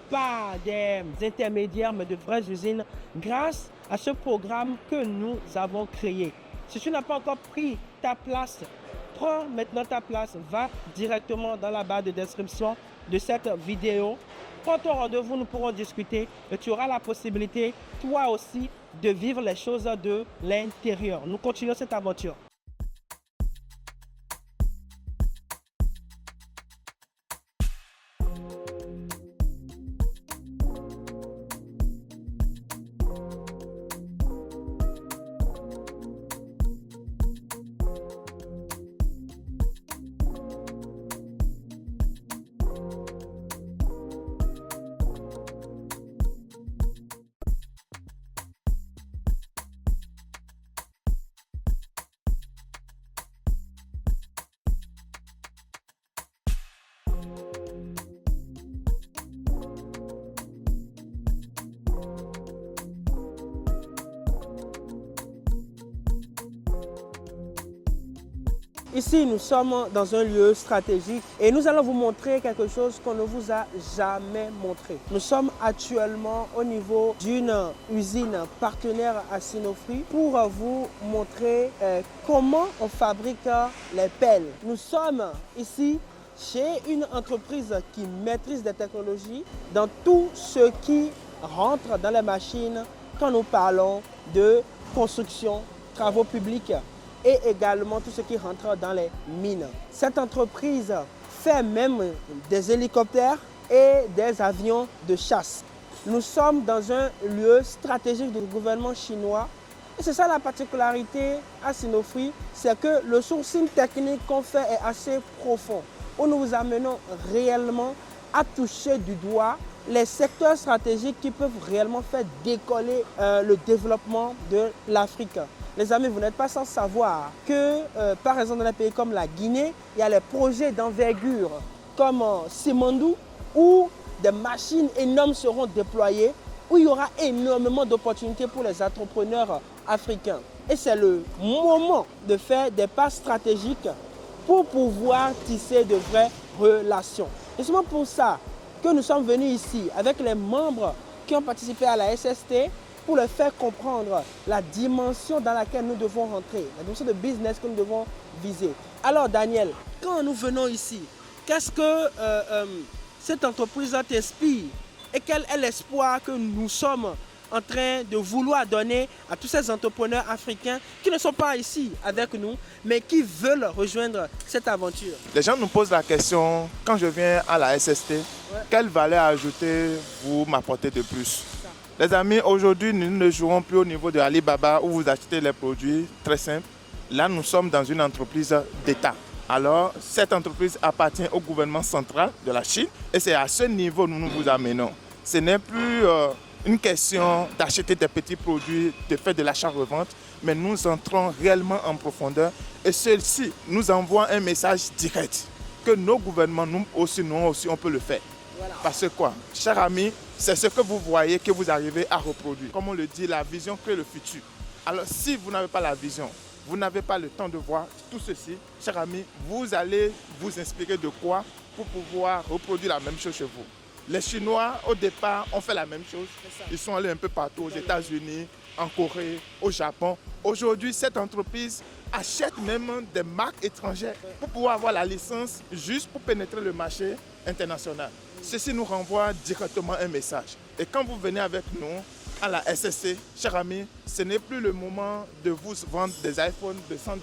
pas des intermédiaires, mais de vraies usines, grâce à ce programme que nous avons créé. Si tu n'as pas encore pris ta place, prends maintenant ta place, va directement dans la barre de description de cette vidéo. Prends ton rendez-vous, nous pourrons discuter et tu auras la possibilité, toi aussi, de vivre les choses de l'intérieur. Nous continuons cette aventure. Ici, nous sommes dans un lieu stratégique et nous allons vous montrer quelque chose qu'on ne vous a jamais montré. Nous sommes actuellement au niveau d'une usine partenaire à Sinofree pour vous montrer comment on fabrique les pelles. Nous sommes ici chez une entreprise qui maîtrise des technologies dans tout ce qui rentre dans les machines quand nous parlons de construction, travaux publics et également tout ce qui rentre dans les mines. Cette entreprise fait même des hélicoptères et des avions de chasse. Nous sommes dans un lieu stratégique du gouvernement chinois. Et c'est ça la particularité à Sinofree, c'est que le sourcing technique qu'on fait est assez profond, où nous vous amenons réellement à toucher du doigt les secteurs stratégiques qui peuvent réellement faire décoller le développement de l'Afrique. Les amis, vous n'êtes pas sans savoir que, par exemple, dans des pays comme la Guinée, il y a les projets d'envergure comme Simandou, où des machines énormes seront déployées, où il y aura énormément d'opportunités pour les entrepreneurs africains. Et c'est le moment de faire des pas stratégiques pour pouvoir tisser de vraies relations. Et c'est pour ça que nous sommes venus ici avec les membres qui ont participé à la SST pour leur faire comprendre la dimension dans laquelle nous devons rentrer, la dimension de business que nous devons viser. Alors Daniel, quand nous venons ici, qu'est-ce que cette entreprise t'inspire et quel est l'espoir que nous sommes en train de vouloir donner à tous ces entrepreneurs africains qui ne sont pas ici avec nous, mais qui veulent rejoindre cette aventure? Les gens nous posent la question, quand je viens à la SST, quelle valeur ajoutée vous m'apportez de plus? Les amis, aujourd'hui, nous ne jouons plus au niveau de Alibaba où vous achetez les produits très simples. Là, nous sommes dans une entreprise d'État. Alors, cette entreprise appartient au gouvernement central de la Chine et c'est à ce niveau que nous vous amenons. Ce n'est plus une question d'acheter des petits produits, de faire de l'achat-revente, mais nous entrons réellement en profondeur et celle-ci nous envoie un message direct que nos gouvernements, nous aussi, on peut le faire. Voilà. Parce que quoi, chers amis, c'est ce que vous voyez que vous arrivez à reproduire. Comme on le dit, la vision crée le futur. Alors, si vous n'avez pas la vision, vous n'avez pas le temps de voir tout ceci, chers amis, vous allez vous inspirer de quoi pour pouvoir reproduire la même chose chez vous. Les Chinois, au départ, ont fait la même chose. Ils sont allés un peu partout, aux États-Unis, en Corée, au Japon. Aujourd'hui, cette entreprise achète même des marques étrangères pour pouvoir avoir la licence juste pour pénétrer le marché international. Ceci nous renvoie directement un message. Et quand vous venez avec nous à la SSC, chers amis, ce n'est plus le moment de vous vendre des iPhones de $100,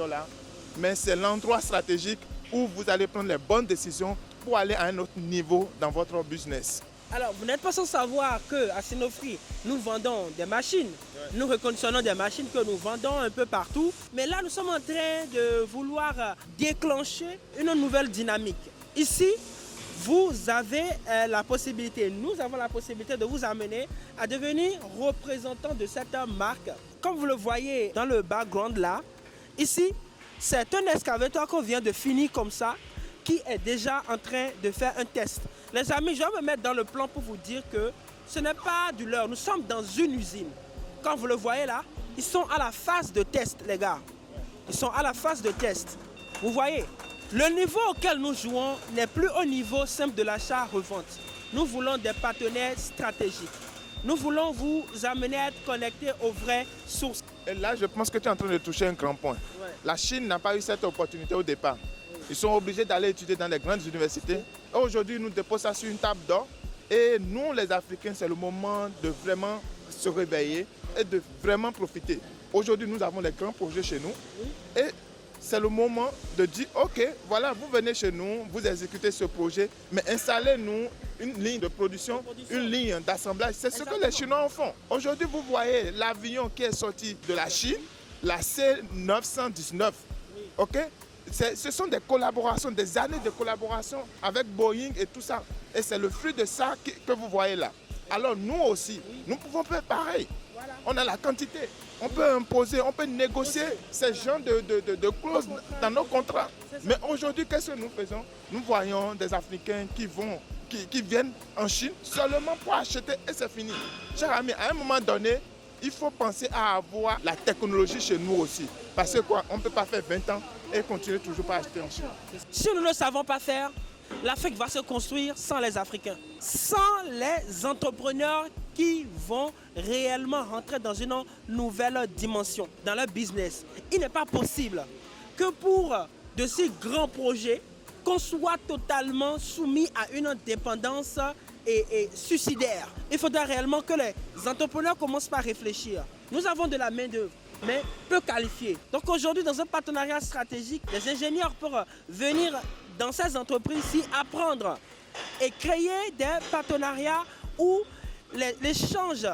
mais c'est l'endroit stratégique où vous allez prendre les bonnes décisions pour aller à un autre niveau dans votre business. Alors, vous n'êtes pas sans savoir qu'à Sinofree, nous vendons des machines. Nous reconditionnons des machines que nous vendons un peu partout. Mais là, nous sommes en train de vouloir déclencher une nouvelle dynamique. Ici, vous avez la possibilité, nous avons la possibilité de vous amener à devenir représentant de cette marque. Comme vous le voyez dans le background là, ici, c'est un excavateur qu'on vient de finir comme ça, qui est déjà en train de faire un test. Les amis, je vais me mettre dans le plan pour vous dire que ce n'est pas du leurre. Nous sommes dans une usine. Quand vous le voyez là, ils sont à la phase de test, les gars. Ils sont à la phase de test. Vous voyez, le niveau auquel nous jouons n'est plus au niveau simple de l'achat-revente. Nous voulons des partenaires stratégiques. Nous voulons vous amener à être connectés aux vraies sources. Et là, je pense que tu es en train de toucher un grand point. Ouais. La Chine n'a pas eu cette opportunité au départ. Ils sont obligés d'aller étudier dans les grandes universités. Aujourd'hui, ils nous déposent ça sur une table d'or. Et nous, les Africains, c'est le moment de vraiment se réveiller et de vraiment profiter. Aujourd'hui, nous avons des grands projets chez nous. Et c'est le moment de dire, OK, voilà, vous venez chez nous, vous exécutez ce projet, mais installez-nous une ligne de production, une ligne d'assemblage. C'est ce que les Chinois en font. Aujourd'hui, vous voyez l'avion qui est sorti de la Chine, la C919. OK? Ce sont des collaborations, des années de collaboration avec Boeing et tout ça. Et c'est le fruit de ça que vous voyez là. Alors nous aussi, nous pouvons faire pareil. On a la quantité. On peut imposer, on peut négocier ces genres de clauses dans nos contrats. Mais aujourd'hui, qu'est-ce que nous faisons? Nous voyons des Africains qui viennent en Chine seulement pour acheter et c'est fini. Chers amis, à un moment donné, il faut penser à avoir la technologie chez nous aussi. Parce que quoi, on ne peut pas faire 20 ans et continuer toujours pas acheter en Chine. Si nous ne le savons pas faire, l'Afrique va se construire sans les Africains, sans les entrepreneurs qui vont réellement rentrer dans une nouvelle dimension, dans leur business. Il n'est pas possible que pour de si grands projets, qu'on soit totalement soumis à une dépendance et suicidaire. Il faudra réellement que les entrepreneurs commencent par réfléchir. Nous avons de la main-d'œuvre, mais peu qualifiée. Donc aujourd'hui, dans un partenariat stratégique, les ingénieurs peuvent venir dans ces entreprises-ci apprendre et créer des partenariats où l'échange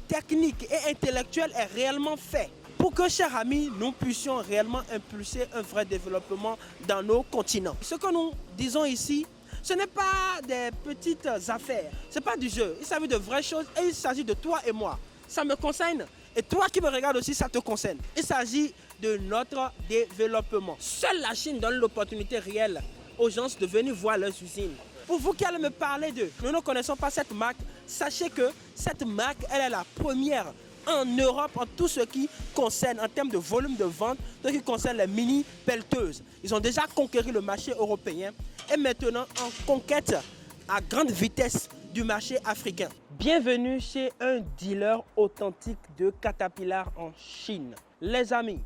technique et intellectuel est réellement fait pour que, chers amis, nous puissions réellement impulser un vrai développement dans nos continents. Ce que nous disons ici, ce n'est pas des petites affaires, ce n'est pas du jeu. Il s'agit de vraies choses et il s'agit de toi et moi. Ça me concerne et toi qui me regardes aussi, ça te concerne. Il s'agit de notre développement. Seule la Chine donne l'opportunité réelle aux gens de venir voir leurs usines. Pour vous qui allez me parler de nous ne connaissons pas cette marque, sachez que cette marque, elle est la première en Europe en tout ce qui concerne, en termes de volume de vente, ce qui concerne les mini pelleteuses. Ils ont déjà conquéri le marché européen et maintenant en conquête à grande vitesse du marché africain. Bienvenue chez un dealer authentique de Caterpillar en Chine. Les amis,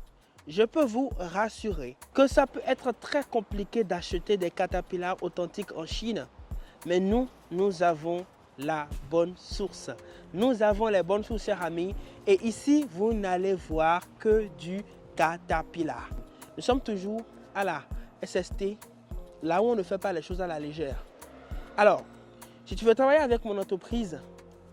je peux vous rassurer que ça peut être très compliqué d'acheter des Caterpillar authentiques en Chine, mais nous avons la bonne source. Nous avons les bonnes sources, chers amis, et ici, vous n'allez voir que du Caterpillar. Nous sommes toujours à la SST, là où on ne fait pas les choses à la légère. Alors, si tu veux travailler avec mon entreprise,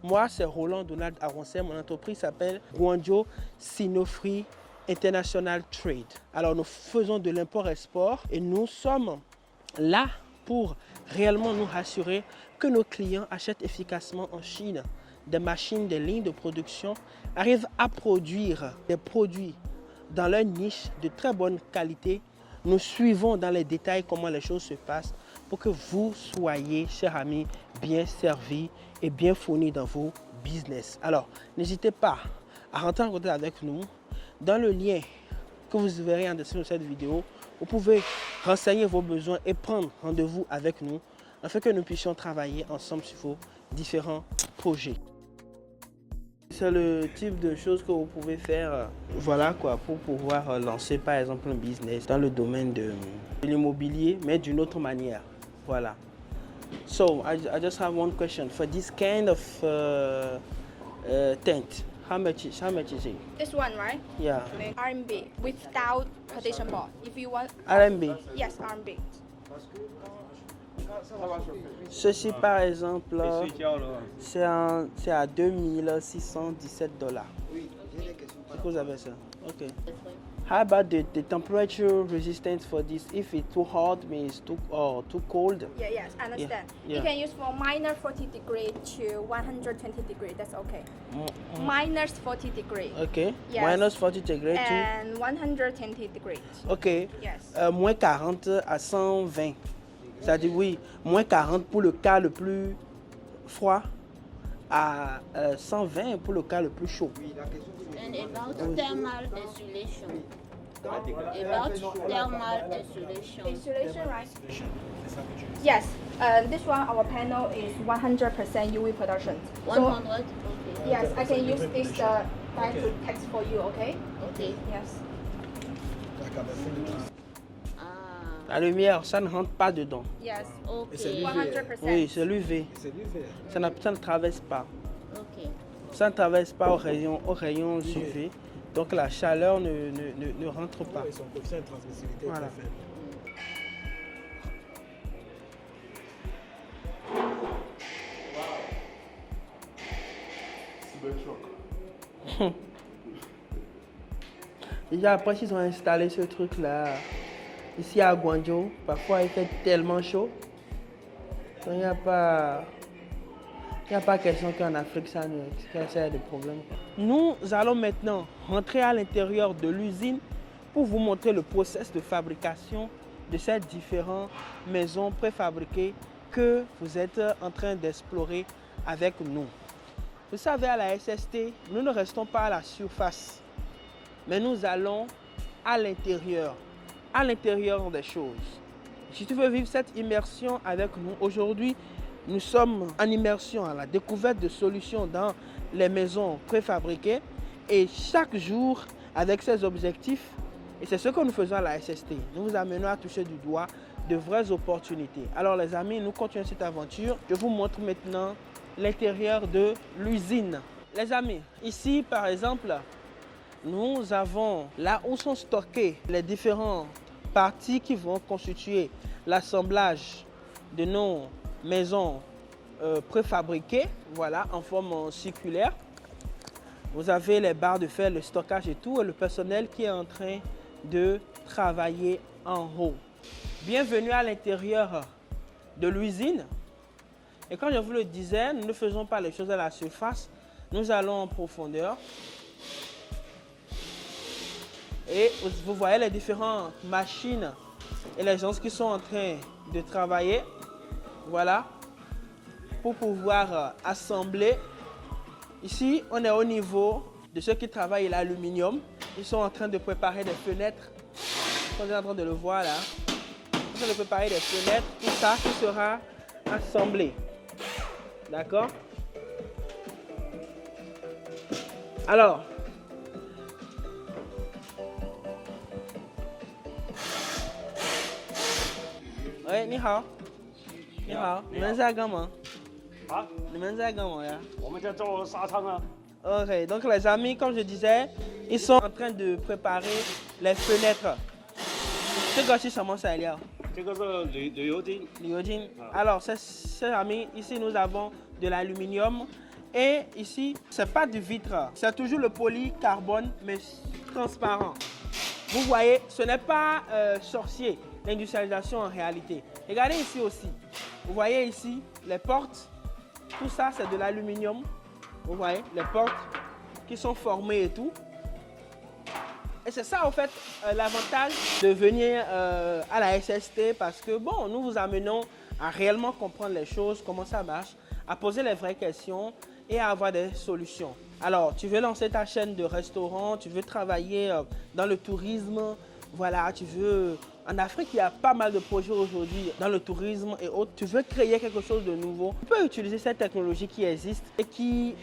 moi, c'est Roland Donald Aroncet. Mon entreprise s'appelle Guangzhou Sinofree International Trade. Alors, nous faisons de l'import-export et nous sommes là pour réellement nous rassurer que nos clients achètent efficacement en Chine des machines, des lignes de production, arrivent à produire des produits dans leur niche de très bonne qualité. Nous suivons dans les détails comment les choses se passent pour que vous soyez, chers amis, bien servis et bien fournis dans vos business. Alors, n'hésitez pas à rentrer en contact avec nous. Dans le lien que vous verrez en description de cette vidéo, vous pouvez renseigner vos besoins et prendre rendez-vous avec nous afin que nous puissions travailler ensemble sur vos différents projets. C'est le type de choses que vous pouvez faire voilà quoi, pour pouvoir lancer par exemple un business dans le domaine de l'immobilier, mais d'une autre manière. Voilà. So, I just have one question. For this kind of tent, how much is it? This one, right? Yeah. RMB without partition board. If you want. RMB? Yes, RMB. Ceci par exemple, c'est à 2617 $. C'est que vous avez ça? Ok. How about the temperature resistance for this? If it's too hot, means too cold? Yeah, yes, I understand. Yeah. You can use from minus 40 degrees to 120 degrees. That's okay. Minus 40 degrees. Okay. Yes. Minus 40 degrees to? And 120 degrees. Ok. Yes. Moins 40 à 120. C'est-à-dire, oui, moins 40 pour le cas le plus froid, à 120 pour le cas le plus chaud. And about thermal insulation. About thermal insulation. Insulation, right? Yes. This one, our panel is 100% UV production. 100? So, Okay. yes, I can use this die to text for you, okay? Okay. Yes. La lumière, ça ne rentre pas dedans. Yes. Okay. 100%. Oui, c'est l'UV. Ça ne traverse pas. Ok. Ça ne traverse pas aux rayons UV. Donc la chaleur ne rentre pas. Son coefficient de transmissibilité est Voilà. très faible. Déjà après qu'ils ont installé ce truc là, ici à Guangzhou, parfois il fait tellement chaud. Donc il n'y a pas question qu'en Afrique ça ait des problèmes. Nous allons maintenant rentrer à l'intérieur de l'usine pour vous montrer le process de fabrication de ces différentes maisons préfabriquées que vous êtes en train d'explorer avec nous. Vous savez, à la SST, nous ne restons pas à la surface, mais nous allons à l'intérieur des choses. Si tu veux vivre cette immersion avec nous, aujourd'hui, nous sommes en immersion à la découverte de solutions dans les maisons préfabriquées et chaque jour, avec ces objectifs, et c'est ce que nous faisons à la SST, nous vous amenons à toucher du doigt de vraies opportunités. Alors les amis, nous continuons cette aventure. Je vous montre maintenant l'intérieur de l'usine. Les amis, ici par exemple, nous avons là où sont stockées les différentes parties qui vont constituer l'assemblage de nos maisons préfabriquées, voilà, en forme circulaire. Vous avez les barres de fer, le stockage et tout, et le personnel qui est en train de travailler en haut. Bienvenue à l'intérieur de l'usine. Et comme je vous le disais, nous ne faisons pas les choses à la surface, nous allons en profondeur. Et vous voyez les différentes machines et les gens qui sont en train de travailler. voilà, pour pouvoir assembler. Ici, on est au niveau de ceux qui travaillent l'aluminium. Ils sont en train de préparer des fenêtres. On est en train de le voir là. Ils sont en train de préparer des fenêtres. Tout ça qui sera assemblé. D'accord? Alors, oui, ni hao. Ni hao. 你们在干嘛？你们在干嘛呀？ Ok, donc les amis, comme je disais, ils sont en train de préparer les fenêtres. Ce que c'est comment ça, Elia? Alors, ces amis, ici nous avons de l'aluminium. Et ici, ce n'est pas du vitre, c'est toujours le polycarbone, mais transparent. Vous voyez, ce n'est pas sorcier, l'industrialisation en réalité. Regardez ici aussi. Vous voyez ici, les portes, tout ça c'est de l'aluminium. Vous voyez, les portes qui sont formées et tout. Et c'est ça, en fait, l'avantage de venir à la SST parce que, bon, nous vous amenons à réellement comprendre les choses, comment ça marche, à poser les vraies questions et à avoir des solutions. Alors, tu veux lancer ta chaîne de restaurant, tu veux travailler dans le tourisme, voilà, tu veux... En Afrique, il y a pas mal de projets aujourd'hui dans le tourisme et autres. Tu veux créer quelque chose de nouveau. Tu peux utiliser cette technologie qui existe et qui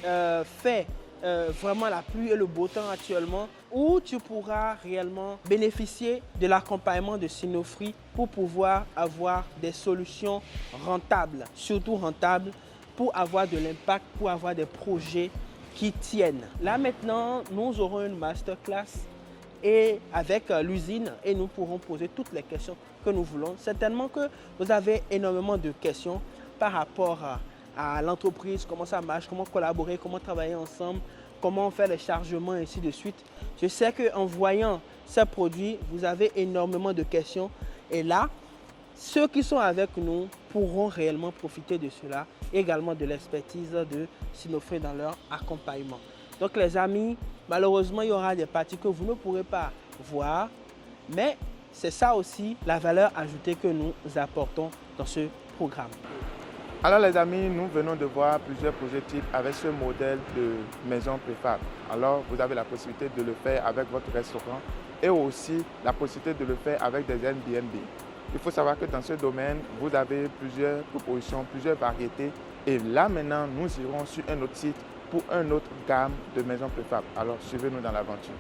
fait vraiment la pluie et le beau temps actuellement, où tu pourras réellement bénéficier de l'accompagnement de Sinofree pour pouvoir avoir des solutions rentables, surtout rentables, pour avoir de l'impact, pour avoir des projets qui tiennent. Là maintenant, nous aurons une masterclass et avec l'usine et nous pourrons poser toutes les questions que nous voulons. Certainement que vous avez énormément de questions par rapport à l'entreprise, comment ça marche, comment collaborer, comment travailler ensemble, comment on fait les chargements et ainsi de suite. Je sais qu'en voyant ces produits, vous avez énormément de questions et là, ceux qui sont avec nous pourront réellement profiter de cela, également de l'expertise de Sinofree dans leur accompagnement. Donc les amis, malheureusement, il y aura des parties que vous ne pourrez pas voir, mais c'est ça aussi la valeur ajoutée que nous apportons dans ce programme. Alors les amis, nous venons de voir plusieurs projets types avec ce modèle de maison préfab. Alors vous avez la possibilité de le faire avec votre restaurant et aussi la possibilité de le faire avec des Airbnb. Il faut savoir que dans ce domaine, vous avez plusieurs propositions, plusieurs variétés. Et là maintenant, nous irons sur un autre site pour une autre gamme de maisons préfab. Alors suivez-nous dans l'aventure.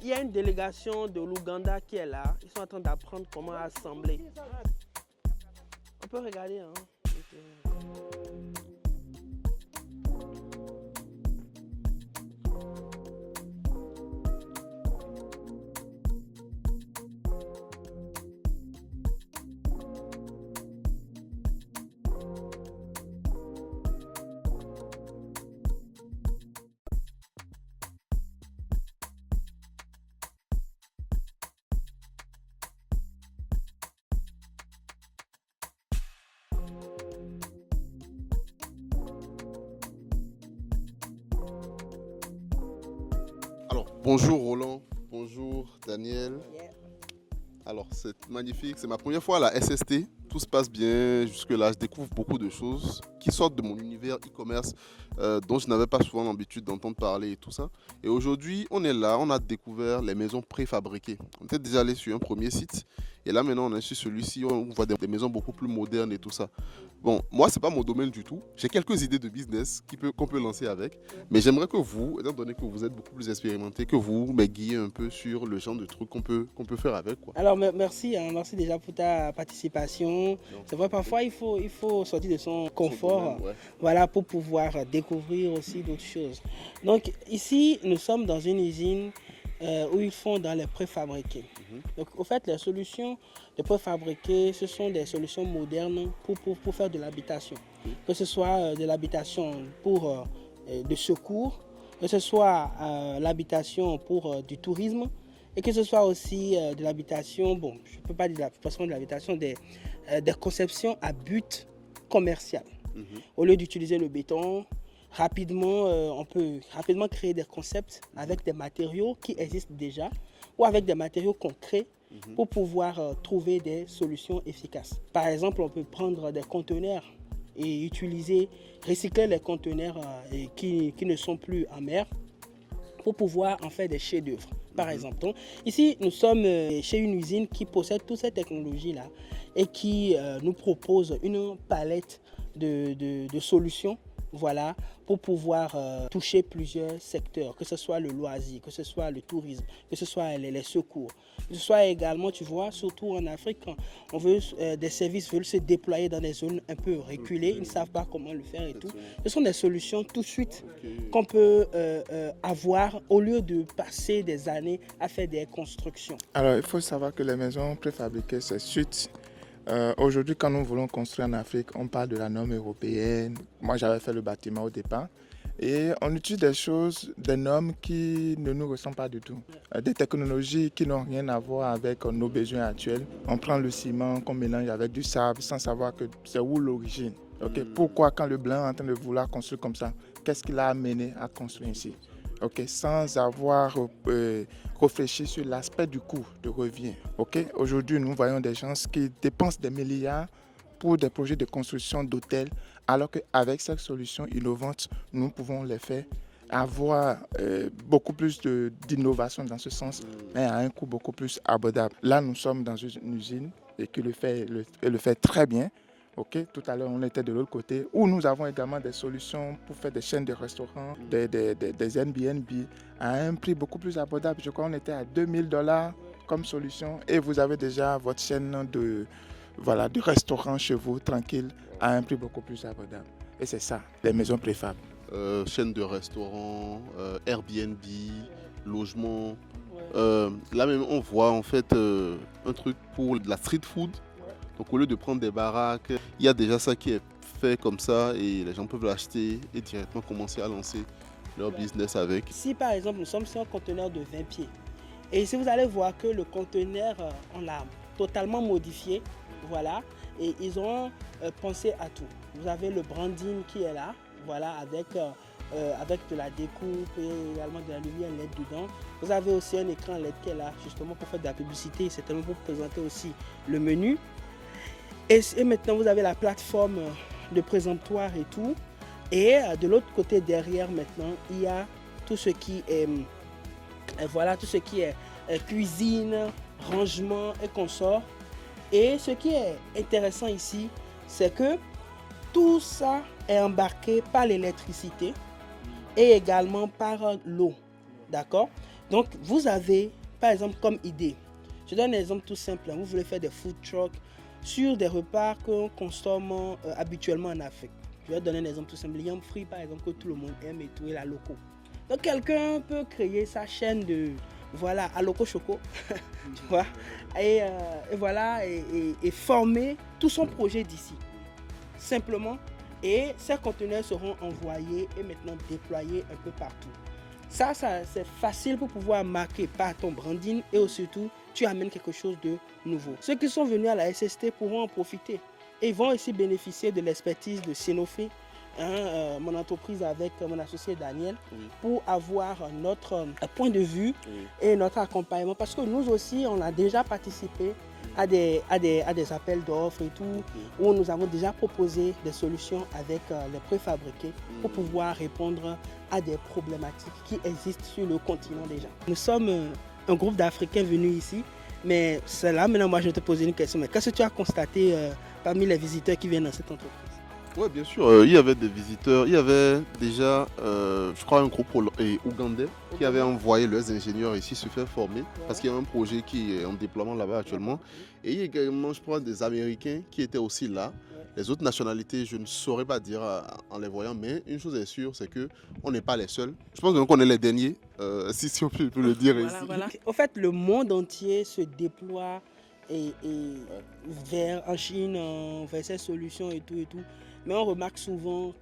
Il y a une délégation de l'Ouganda qui est là. Ils sont en train d'apprendre comment assembler. On peut regarder, hein. Bonjour Roland, bonjour Daniel. Alors c'est magnifique, c'est ma première fois à la SST. Tout se passe bien jusque-là, je découvre beaucoup de choses qui sortent de mon univers e-commerce dont je n'avais pas souvent l'habitude d'entendre parler et tout ça. Et aujourd'hui, on est là, on a découvert les maisons préfabriquées. On était déjà allé sur un premier site et là maintenant on est sur celui-ci, on voit des maisons beaucoup plus modernes et tout ça. Bon, moi c'est pas mon domaine du tout. J'ai quelques idées de business qu'on peut lancer avec, mais j'aimerais que vous, étant donné que vous êtes beaucoup plus expérimenté, que vous m'aiguillez un peu sur le genre de trucs qu'on peut faire avec, quoi. Alors merci, hein, merci déjà pour ta participation. C'est vrai, parfois il faut sortir de son confort, voilà, pour pouvoir découvrir aussi d'autres choses. Donc ici, nous sommes dans une usine où ils font dans les préfabriqués. Donc au fait, les solutions de préfabriqués, ce sont des solutions modernes pour faire de l'habitation. Que ce soit de l'habitation pour de secours, que ce soit l'habitation pour du tourisme, et que ce soit aussi de l'habitation, bon, je ne peux pas dire de l'habitation, des conceptions à but commercial. Au lieu d'utiliser le béton, rapidement, on peut rapidement créer des concepts avec des matériaux qui existent déjà ou avec des matériaux concrets pour pouvoir trouver des solutions efficaces. Par exemple, on peut prendre des conteneurs et recycler les conteneurs qui ne sont plus en mer pour pouvoir en faire des chefs-d'œuvre, par exemple. Donc, ici, nous sommes chez une usine qui possède toutes ces technologies-là et qui nous propose une palette de solutions, voilà, pour pouvoir toucher plusieurs secteurs, que ce soit le loisir, que ce soit le tourisme, que ce soit les secours, que ce soit également, tu vois, surtout en Afrique, quand on veut, des services veulent se déployer dans des zones un peu reculées, ils ne savent pas comment le faire et tout. Ce sont des solutions tout de suite qu'on peut avoir au lieu de passer des années à faire des constructions. Alors, il faut savoir que les maisons préfabriquées, c'est suite. Aujourd'hui, quand nous voulons construire en Afrique, on parle de la norme européenne. Moi, j'avais fait le bâtiment au départ. Et on utilise des normes qui ne nous ressemblent pas du tout. Des technologies qui n'ont rien à voir avec nos besoins actuels. On prend le ciment qu'on mélange avec du sable sans savoir que c'est où l'origine. Okay? Pourquoi quand le blanc est en train de vouloir construire comme ça, qu'est-ce qui l'a amené à construire ici? Okay, sans avoir réfléchi sur l'aspect du coût de revient. Okay? Aujourd'hui, nous voyons des gens qui dépensent des milliards pour des projets de construction d'hôtels, alors qu'avec cette solution innovante, nous pouvons les faire avoir beaucoup plus d'innovation dans ce sens, mais à un coût beaucoup plus abordable. Là, nous sommes dans une usine et qui le fait très bien. Okay. Tout à l'heure, on était de l'autre côté où nous avons également des solutions pour faire des chaînes de restaurants, des Airbnb à un prix beaucoup plus abordable. Je crois qu'on était à $2000 comme solution et vous avez déjà votre chaîne de restaurants chez vous, tranquille, à un prix beaucoup plus abordable. Et c'est ça, les maisons préfab. Chaîne de restaurants, Airbnb, logement. Là même, on voit en fait un truc pour de la street food. Donc au lieu de prendre des baraques, il y a déjà ça qui est fait comme ça et les gens peuvent l'acheter et directement commencer à lancer leur business avec. Si par exemple nous sommes sur un conteneur de 20 pieds et si vous allez voir que le conteneur, on l'a totalement modifié, voilà, et ils ont pensé à tout. Vous avez le branding qui est là, voilà, avec de la découpe et également de la lumière LED dedans. Vous avez aussi un écran LED qui est là justement pour faire de la publicité, certainement pour présenter aussi le menu. Et maintenant, vous avez la plateforme de présentoir et tout. Et de l'autre côté, derrière, maintenant, il y a tout ce qui est, cuisine, rangement et consort. Et ce qui est intéressant ici, c'est que tout ça est embarqué par l'électricité et également par l'eau. D'accord? Donc, vous avez, par exemple, comme idée, je donne un exemple tout simple. Vous voulez faire des food trucks sur des repas qu'on consomme habituellement en Afrique. Je vais donner un exemple tout simple. Yam free, par exemple, que tout le monde aime et tout, et la loco. Donc, quelqu'un peut créer sa chaîne de, voilà, à loco choco, tu vois, et voilà, et former tout son projet d'ici. Simplement, et ces conteneurs seront envoyés et maintenant déployés un peu partout. Ça c'est facile pour pouvoir marquer par ton branding et surtout, tu amènes quelque chose de nouveau. Ceux qui sont venus à la SST pourront en profiter et vont aussi bénéficier de l'expertise de Sinofri, mon entreprise avec mon associé Daniel, pour avoir notre point de vue et notre accompagnement. Parce que nous aussi, on a déjà participé à des appels d'offres et tout, où nous avons déjà proposé des solutions avec les préfabriqués pour pouvoir répondre à des problématiques qui existent sur le continent déjà. Nous sommes un groupe d'Africains venus ici, mais c'est là maintenant moi je vais te poser une question. Mais qu'est-ce que tu as constaté parmi les visiteurs qui viennent dans cette entreprise? Oui, bien sûr, il y avait des visiteurs, il y avait déjà, je crois, un groupe ougandais qui avait envoyé leurs ingénieurs ici se faire former parce qu'il y a un projet qui est en déploiement là-bas actuellement. Et il y a également, je crois, des Américains qui étaient aussi là. Les autres nationalités, je ne saurais pas dire en les voyant, mais une chose est sûre, c'est qu'on n'est pas les seuls. Je pense même qu'on est les derniers, si on peut le dire ici. Voilà. En fait, le monde entier se déploie en Chine, vers ces solutions et tout. Mais on remarque souvent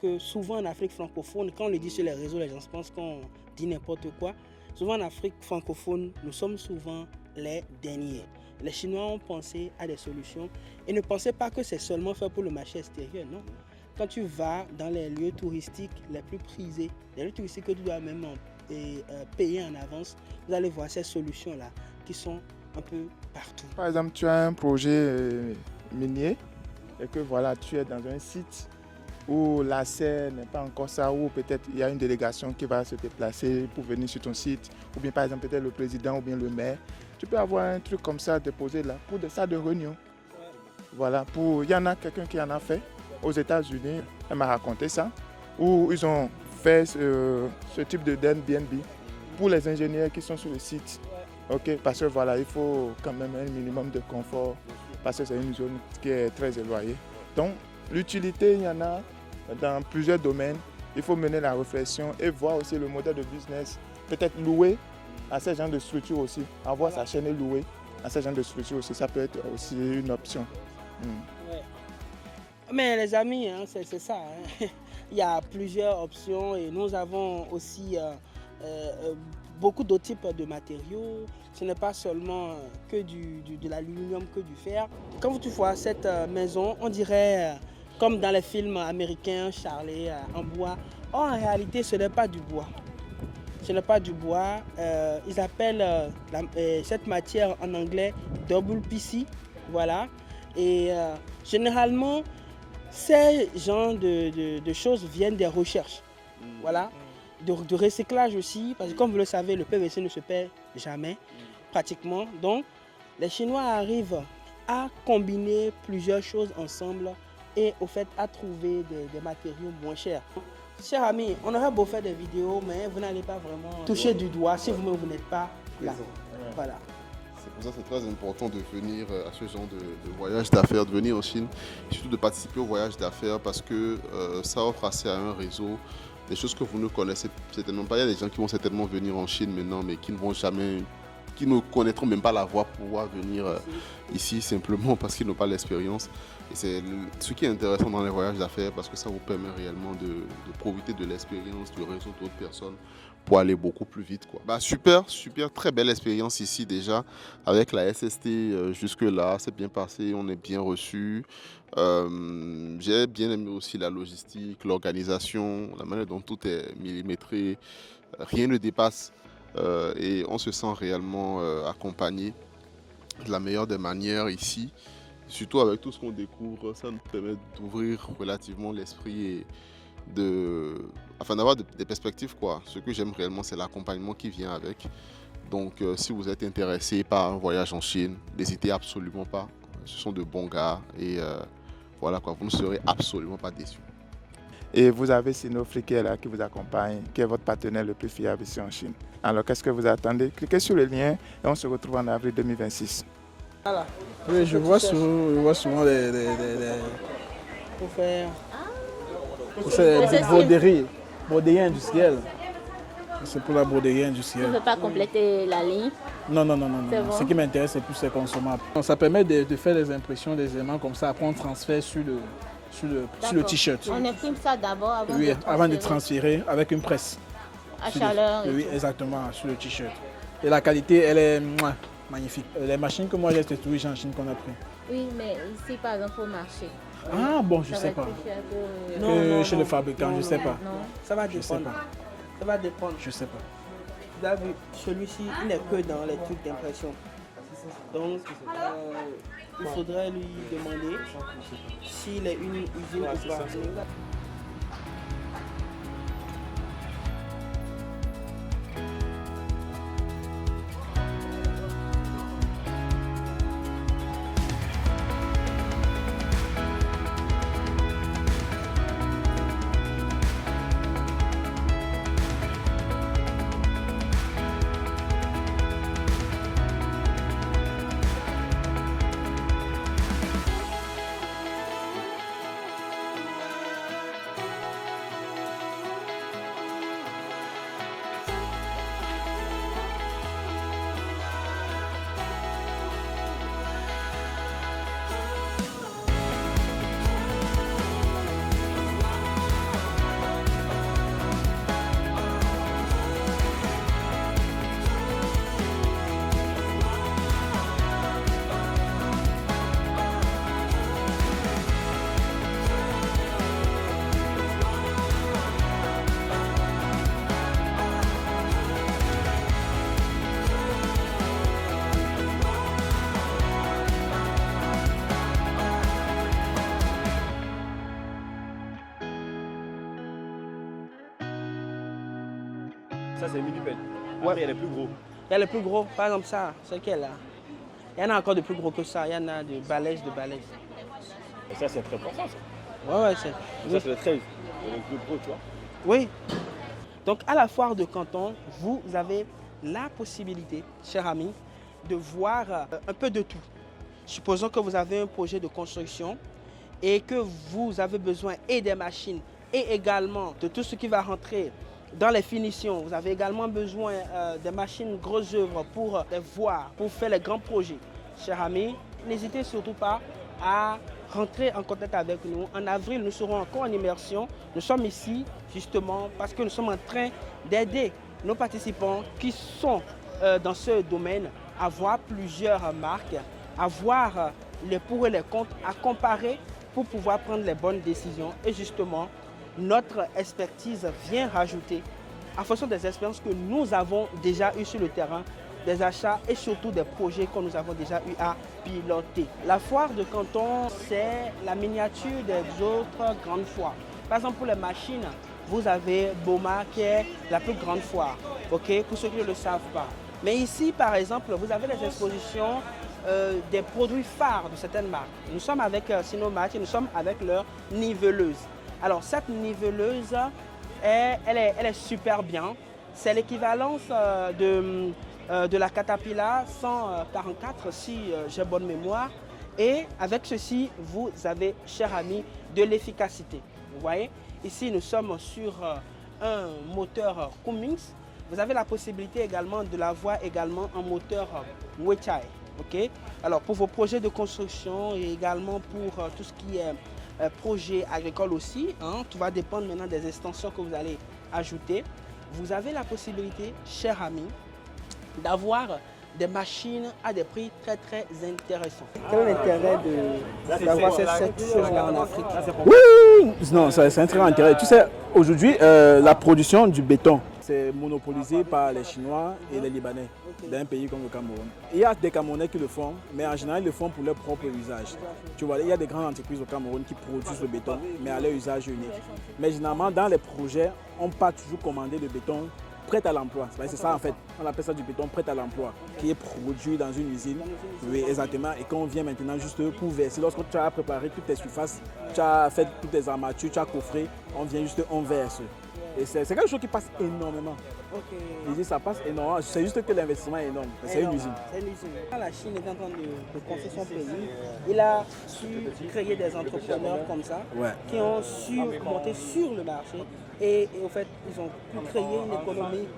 en Afrique francophone, quand on le dit sur les réseaux, les gens pensent qu'on dit n'importe quoi. Souvent en Afrique francophone, nous sommes souvent les derniers. Les Chinois ont pensé à des solutions et ne pensaient pas que c'est seulement fait pour le marché extérieur, non. quand tu vas dans les lieux touristiques les plus prisés, les lieux touristiques que tu dois même payer en avance, vous allez voir ces solutions-là qui sont un peu partout. Par exemple, tu as un projet minier et que voilà, tu es dans un site où l'accès n'est pas encore ça, ou peut-être il y a une délégation qui va se déplacer pour venir sur ton site, ou bien par exemple peut-être le président ou bien le maire. Tu peux avoir un truc comme ça déposé là pour des salles de réunion. Voilà, il y en a quelqu'un qui en a fait aux États-Unis, elle m'a raconté ça, où ils ont fait ce type de Airbnb pour les ingénieurs qui sont sur le site. Ok, parce que voilà, il faut quand même un minimum de confort, parce que c'est une zone qui est très éloignée. Donc, l'utilité, il y en a dans plusieurs domaines. Il faut mener la réflexion et voir aussi le modèle de business. Peut-être louer à ces gens de structure aussi. Avoir sa chaîne et louer à ces gens de structure aussi, ça peut être aussi une option. Ouais. Mais les amis, hein, c'est ça. Hein. Il y a plusieurs options et nous avons aussi beaucoup d'autres types de matériaux. Ce n'est pas seulement que de l'aluminium, que du fer. Quand tu vois cette maison, on dirait comme dans les films américains, Charlie, en bois. Or, en réalité, ce n'est pas du bois. Ce n'est pas du bois. Ils appellent cette matière en anglais double PC. Voilà. Et généralement, ces genres de choses viennent des recherches. Voilà. De recyclage aussi, parce que comme vous le savez, le PVC ne se perd jamais, pratiquement. Donc, les Chinois arrivent à combiner plusieurs choses ensemble et au fait à trouver des matériaux moins chers. Chers amis, on aurait beau faire des vidéos, mais vous n'allez pas vraiment toucher du doigt si vous n'êtes pas là. Voilà. C'est pour ça que c'est très important de venir à ce genre de voyage d'affaires, de venir en Chine, et surtout de participer au voyage d'affaires parce que ça offre accès à un réseau, des choses que vous ne connaissez certainement pas. Il y a des gens qui vont certainement venir en Chine maintenant, mais qui ne connaîtront même pas la voie pour pouvoir venir ici simplement parce qu'ils n'ont pas l'expérience. Et c'est ce qui est intéressant dans les voyages d'affaires parce que ça vous permet réellement de profiter de l'expérience, du réseau d'autres personnes pour aller beaucoup plus vite, quoi. Bah, super, très belle expérience ici déjà avec la SST jusque-là, c'est bien passé, on est bien reçu. J'ai bien aimé aussi la logistique, l'organisation, la manière dont tout est millimétré, rien ne dépasse et on se sent réellement accompagné de la meilleure des manières ici. Surtout avec tout ce qu'on découvre, ça nous permet d'ouvrir relativement l'esprit et d'avoir des perspectives, quoi. Ce que j'aime réellement, c'est l'accompagnement qui vient avec. Donc si vous êtes intéressé par un voyage en Chine, n'hésitez absolument pas. Ce sont de bons gars et voilà, quoi, vous ne serez absolument pas déçus. Et vous avez Sinofri qui est là, qui vous accompagne, qui est votre partenaire le plus fiable ici en Chine. Alors qu'est-ce que vous attendez? Cliquez sur le lien et on se retrouve en avril 2026. Voilà. Oui, je vois souvent les Pour faire... C'est broderie industrielle. C'est pour la broderie Tu industrielle. ne peux pas compléter la ligne? Non. C'est bon. Ce qui m'intéresse, c'est plus les consommables. Ça permet de faire des impressions, des éléments comme ça. Après, on transfère sur le t-shirt. On imprime ça d'abord avant de transférer avec une presse. À chaleur. Oui, exactement, sur le t-shirt. Et la qualité, elle est magnifique. Les machines que moi j'ai testées en Chine qu'on a pris. Oui, mais ici, par exemple, au marché. Ah bon, je sais pas. Chez le fabricant, je sais pas. Non. Ça va Je sais dépendre. pas. Ça va dépendre. Je sais pas. Vous avez vu, celui-ci, il n'est que dans les trucs d'impression. Donc, il faudrait lui demander s'il est une usine ou pas. Ça, c'est mini-pelle. Ouais. Après, il y a les plus gros. Il y a les plus gros, par exemple ça, c'est lequel là? Il y en a encore de plus gros que ça, il y en a de balèzes. Et ça, c'est très important, ça. Ouais, c'est. Ça, c'est le 13. C'est le plus gros, tu vois. Oui. Donc, à la foire de Canton, vous avez la possibilité, cher ami, de voir un peu de tout. Supposons que vous avez un projet de construction et que vous avez besoin et des machines et également de tout ce qui va rentrer dans les finitions. Vous avez également besoin des machines grosses œuvres pour les voir, pour faire les grands projets. Chers amis, n'hésitez surtout pas à rentrer en contact avec nous. En avril, nous serons encore en immersion. Nous sommes ici justement parce que nous sommes en train d'aider nos participants qui sont dans ce domaine à voir plusieurs marques, à voir les pour et les contre, à comparer pour pouvoir prendre les bonnes décisions. Et justement, notre expertise vient rajouter, en fonction des expériences que nous avons déjà eues sur le terrain, des achats et surtout des projets que nous avons déjà eu à piloter. La foire de Canton, c'est la miniature des autres grandes foires. Par exemple, pour les machines, vous avez Boma qui est la plus grande foire, okay, pour ceux qui ne le savent pas. Mais ici, par exemple, vous avez les expositions des produits phares de certaines marques. Nous sommes avec Sinomat et nous sommes avec leur niveleuse. Alors, cette niveleuse, elle est super bien. C'est l'équivalence de la Caterpillar 144, si j'ai bonne mémoire. Et avec ceci, vous avez, cher ami, de l'efficacité. Vous voyez, ici, nous sommes sur un moteur Cummins. Vous avez la possibilité également de l'avoir également en moteur Weichai. Okay? Alors, pour vos projets de construction et également pour tout ce qui est projet agricole aussi, hein, tout va dépendre maintenant des extensions que vous allez ajouter. Vous avez la possibilité, chers amis, d'avoir des machines à des prix très très intéressants. Quel est l'intérêt d'avoir cette chose-là en Afrique? Oui, non, c'est un très grand intérêt. Tu sais, aujourd'hui, la production du béton, c'est monopolisé par les Chinois et les Libanais d'un pays comme le Cameroun. Il y a des Camerounais qui le font, mais en général, ils le font pour leur propre usage. Tu vois, il y a des grandes entreprises au Cameroun qui produisent le béton, mais à leur usage unique. Mais généralement, dans les projets, on peut toujours commander le béton prêt à l'emploi. C'est ça en fait, on appelle ça du béton prêt à l'emploi, qui est produit dans une usine, oui, exactement, et qu'on vient maintenant juste pour verser. Lorsque tu as préparé toutes tes surfaces, tu as fait toutes tes armatures, tu as coffré, on vient juste, on verse. Et c'est quelque chose qui passe énormément. Ici, ça passe énormément. C'est juste que l'investissement est énorme. C'est une usine. C'est une usine. Quand la Chine est en train de construire son pays, il a su créer des entrepreneurs comme ça, qui ont su monter sur le marché. Et au fait, ils ont pu créer une économie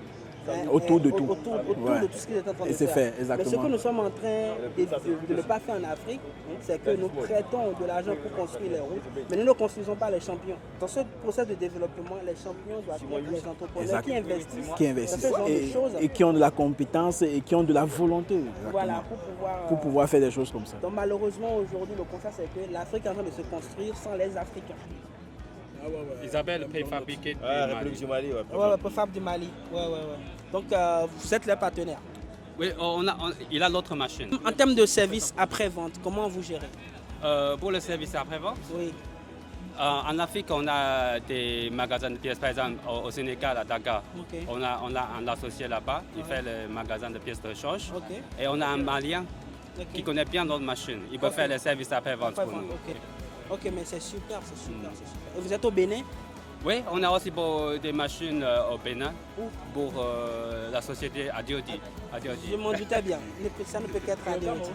autour de tout. Autour de tout ce qu'ils étaient en train de faire. Et c'est fait, exactement. Mais ce que nous sommes en train de ne pas faire en Afrique, c'est que nous prêtons de l'argent pour construire les routes, mais nous ne construisons pas les champions. Dans ce processus de développement, les champions doivent être les entrepreneurs qui investissent dans ce genre de choses. Et qui ont de la compétence et qui ont de la volonté. Voilà, pour pouvoir faire des choses comme ça. Donc malheureusement, aujourd'hui, le constat, c'est que l'Afrique est en train de se construire sans les Africains. Isabelle, préfabriqué République du Mali. Préfab du Mali. Donc, vous êtes leur partenaire. Oui, il a l'autre machine. En termes de service après-vente, comment vous gérez? Pour le service après-vente, oui. En Afrique, on a des magasins de pièces, par exemple au Sénégal, à Dakar. Okay. On a un associé là-bas, il fait le magasin de pièces de rechange. Okay. Et on a un Malien qui connaît bien notre machine. Il peut faire les services après-vente pour nous. Ok, mais c'est super, c'est super. Et vous êtes au Bénin? Oui, on a aussi des machines au Bénin pour la société Adiodi. Je m'en doutais bien, ça ne peut qu'être Adiodi.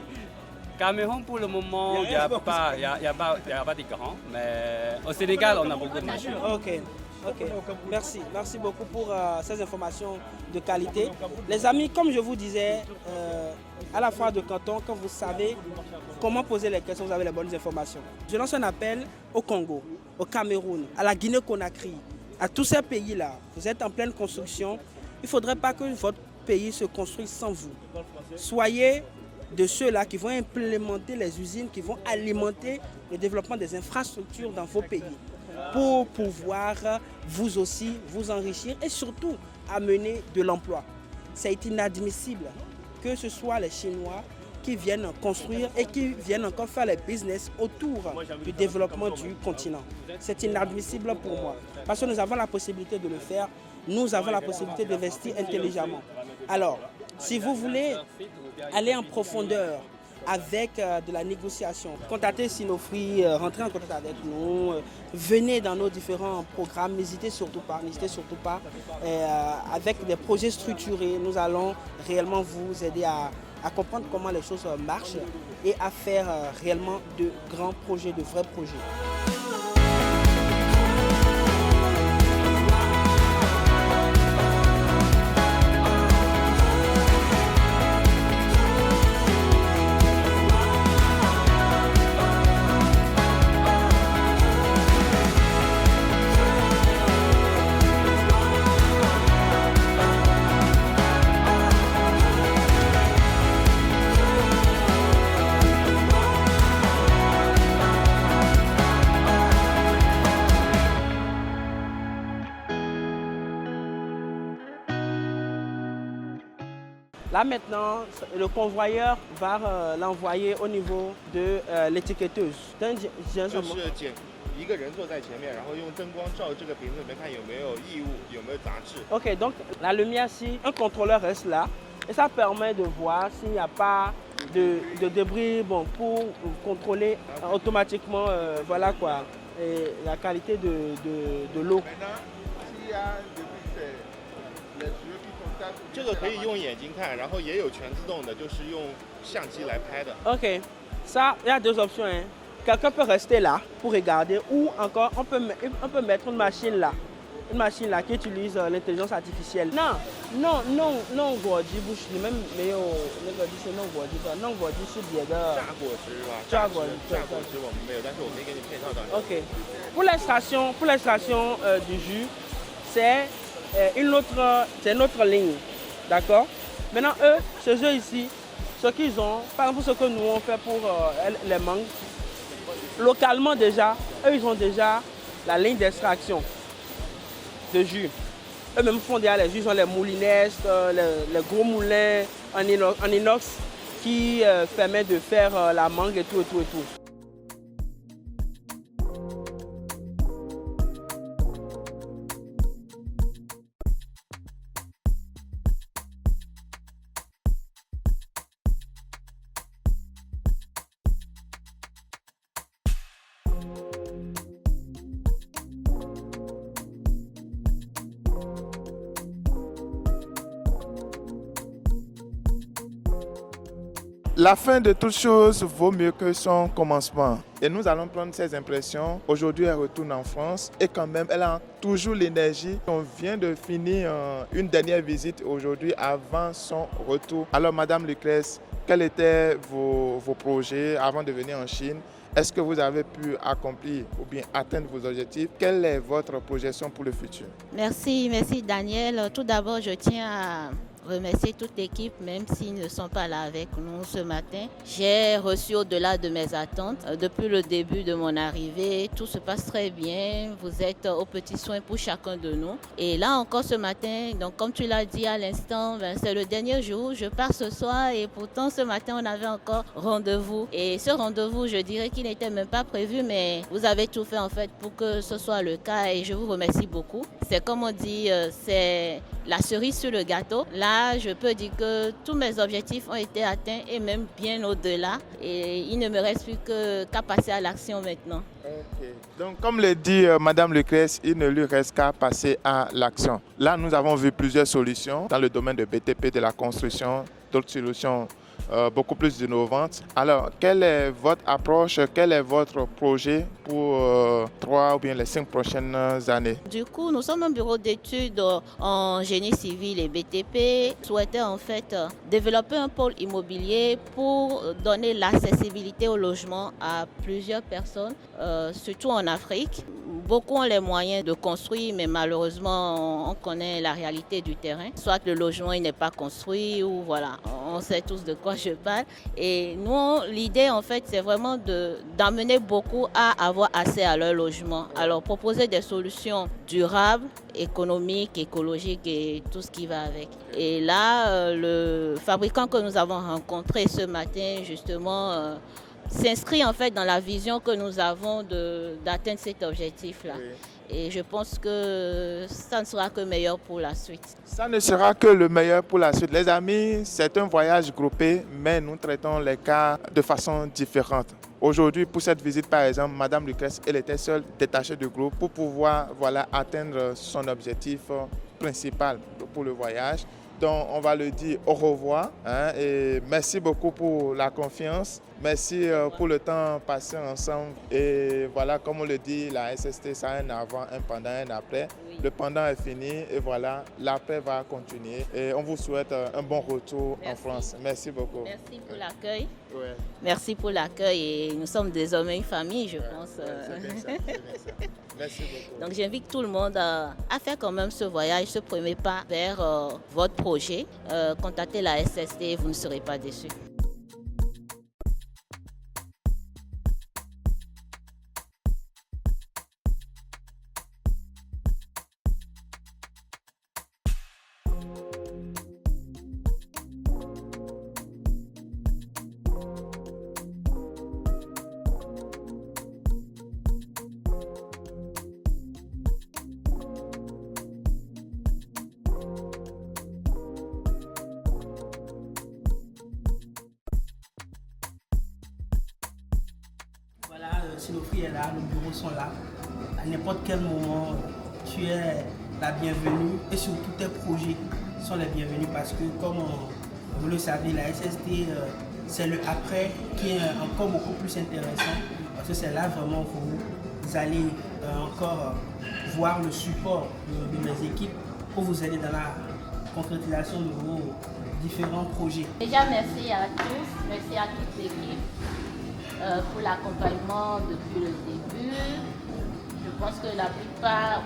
Cameroun, pour le moment, il n'y a pas de grands, mais au Sénégal, on a beaucoup de machines. Ok, merci beaucoup pour ces informations de qualité. Les amis, comme je vous disais, à la foire de Canton, quand vous savez comment poser les questions, vous avez les bonnes informations. Je lance un appel au Congo, au Cameroun, à la Guinée-Conakry, à tous ces pays-là. Vous êtes en pleine construction. Il ne faudrait pas que votre pays se construise sans vous. Soyez de ceux-là qui vont implémenter les usines, qui vont alimenter le développement des infrastructures dans vos pays pour pouvoir vous aussi vous enrichir et surtout amener de l'emploi. C'est inadmissible que ce soit les Chinois qui viennent construire et qui viennent encore faire les business autour du développement du continent. C'est inadmissible pour moi parce que nous avons la possibilité de le faire, nous avons la possibilité d'investir intelligemment. Alors, si vous voulez aller en profondeur avec de la négociation, contactez Sinofree, rentrez en contact avec nous, venez dans nos différents programmes, n'hésitez surtout pas, avec des projets structurés, nous allons réellement vous aider à comprendre comment les choses marchent et à faire réellement de grands projets, de vrais projets. Là maintenant, le convoyeur va l'envoyer au niveau de l'étiquetteuse. Ok, donc la lumière ici, un contrôleur reste là et ça permet de voir s'il n'y a pas de débris pour contrôler automatiquement voilà quoi, et la qualité de l'eau. 这个可以用眼睛看，然后也有全自动的，就是用相机来拍的。 Ok, ça, il y a deux options. Hein. Quelqu'un peut rester là pour regarder ou encore on peut mettre une machine là qui utilise l'intelligence artificielle. Non, Guodi Bush, même mais non Guodi吧，non Guodi是别的。榨果汁吧？榨果汁我们没有，但是我可以给你配套到。Ok, pour l'extraction du jus, c'est une autre ligne, d'accord? Maintenant, eux, chez eux ici, ce qu'ils ont, par exemple ce que nous on fait pour les mangues, localement déjà, eux ils ont déjà la ligne d'extraction de jus. Eux-mêmes font déjà les jus, ils ont les moulinets, les gros moulins en inox qui permettent de faire la mangue et tout. La fin de toute chose vaut mieux que son commencement. Et nous allons prendre ses impressions. Aujourd'hui, elle retourne en France et quand même, elle a toujours l'énergie. On vient de finir une dernière visite aujourd'hui avant son retour. Alors, Madame Lucrèce, quels étaient vos projets avant de venir en Chine? Est-ce que vous avez pu accomplir ou bien atteindre vos objectifs? Quelle est votre projection pour le futur? Merci Daniel. Tout d'abord, je tiens à remercier toute l'équipe, même s'ils ne sont pas là avec nous ce matin. J'ai reçu au-delà de mes attentes. Depuis le début de mon arrivée, tout se passe très bien. Vous êtes aux petits soins pour chacun de nous. Et là encore ce matin, donc comme tu l'as dit à l'instant, c'est le dernier jour. Je pars ce soir et pourtant ce matin, on avait encore rendez-vous. Et ce rendez-vous, je dirais qu'il n'était même pas prévu, mais vous avez tout fait en fait pour que ce soit le cas et je vous remercie beaucoup. C'est comme on dit, c'est la cerise sur le gâteau. Là, je peux dire que tous mes objectifs ont été atteints et même bien au-delà. Et il ne me reste plus qu'à passer à l'action maintenant. Okay. Donc, comme le dit Madame Lucrèce, il ne lui reste qu'à passer à l'action. Là, nous avons vu plusieurs solutions dans le domaine de BTP, de la construction, d'autres solutions beaucoup plus innovantes. Alors, quelle est votre approche, quel est votre projet pour 3 ou bien les 5 prochaines années? Du coup, nous sommes un bureau d'études en génie civil et BTP. Nous souhaitons en fait développer un pôle immobilier pour donner l'accessibilité au logement à plusieurs personnes, surtout en Afrique. Beaucoup ont les moyens de construire, mais malheureusement, on connaît la réalité du terrain. Soit le logement n'est pas construit, ou voilà, on sait tous de quoi je parle. Et nous, l'idée, en fait, c'est vraiment d'amener beaucoup à avoir accès à leur logement. Alors, proposer des solutions durables, économiques, écologiques et tout ce qui va avec. Et là, le fabricant que nous avons rencontré ce matin, justement, s'inscrit en fait dans la vision que nous avons d'atteindre cet objectif-là. Oui. Et je pense que ça ne sera que meilleur pour la suite. Ça ne sera que le meilleur pour la suite. Les amis, c'est un voyage groupé, mais nous traitons les cas de façon différente. Aujourd'hui, pour cette visite, par exemple, Madame Lucrèce, elle était seule détachée du groupe pour pouvoir atteindre son objectif principal pour le voyage. Donc, on va le dire au revoir et merci beaucoup pour la confiance. Merci pour le temps passé ensemble. Et voilà, comme on le dit, la SST, ça a un avant, un pendant, un après. Oui. Le pendant est fini et voilà, l'après va continuer. Et on vous souhaite un bon retour en France. Merci beaucoup. Merci pour l'accueil. Ouais. Merci pour l'accueil et nous sommes désormais une famille, je pense. C'est bien ça, c'est bien ça. Merci beaucoup. Donc j'invite tout le monde à faire quand même ce voyage, ce premier pas vers votre projet. Contactez la SST, vous ne serez pas déçus. Sinofri est là, nos bureaux sont là. À n'importe quel moment, tu es la bienvenue et surtout tes projets sont les bienvenus parce que comme vous le savez, la SST, c'est le après qui est encore beaucoup plus intéressant parce que c'est là vraiment où vous allez encore voir le support de mes équipes pour vous aider dans la concrétisation de vos différents projets. Déjà, merci à tous, merci à toute l'équipe. Pour l'accompagnement depuis le début. Je pense que la plupart,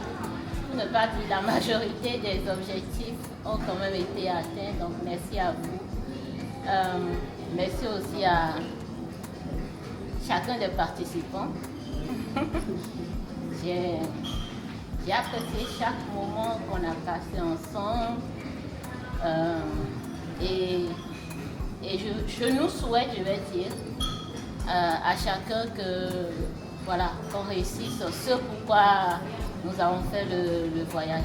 pour ne pas dire la majorité des objectifs ont quand même été atteints. Donc merci à vous. Merci aussi à chacun des participants. J'ai apprécié chaque moment qu'on a passé ensemble. Et je nous souhaite, je vais dire, à chacun qu'on réussisse ce pourquoi nous avons fait le voyage.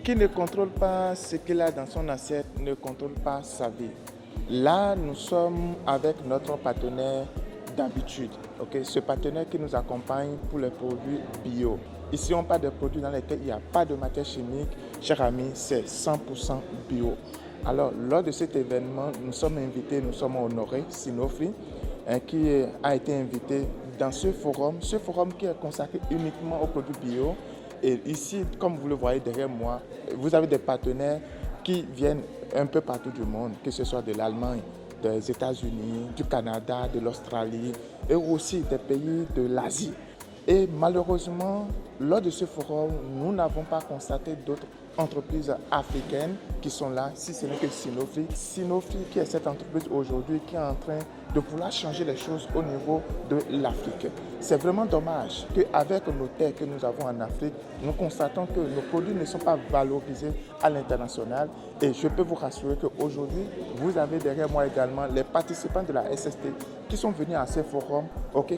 Qui ne contrôle pas ce qu'il a dans son assiette ne contrôle pas sa vie. Là, nous sommes avec notre partenaire d'habitude. Okay? Ce partenaire qui nous accompagne pour les produits bio. Ici, on parle des produits dans lesquels il n'y a pas de matière chimique. Chers amis, c'est 100% bio. Alors, lors de cet événement, nous sommes invités, nous sommes honorés, Sinofri, qui a été invité dans ce forum qui est consacré uniquement aux produits bio. Et ici, comme vous le voyez derrière moi, vous avez des partenaires qui viennent un peu partout du monde, que ce soit de l'Allemagne, des États-Unis, du Canada, de l'Australie et aussi des pays de l'Asie. Et malheureusement, lors de ce forum, nous n'avons pas constaté d'autres entreprises africaines qui sont là, si ce n'est que Sinofri. Sinofri qui est cette entreprise aujourd'hui qui est en train de vouloir changer les choses au niveau de l'Afrique. C'est vraiment dommage qu'avec nos terres que nous avons en Afrique, nous constatons que nos produits ne sont pas valorisés à l'international. Et je peux vous rassurer qu'aujourd'hui, vous avez derrière moi également les participants de la SST qui sont venus à ces forums,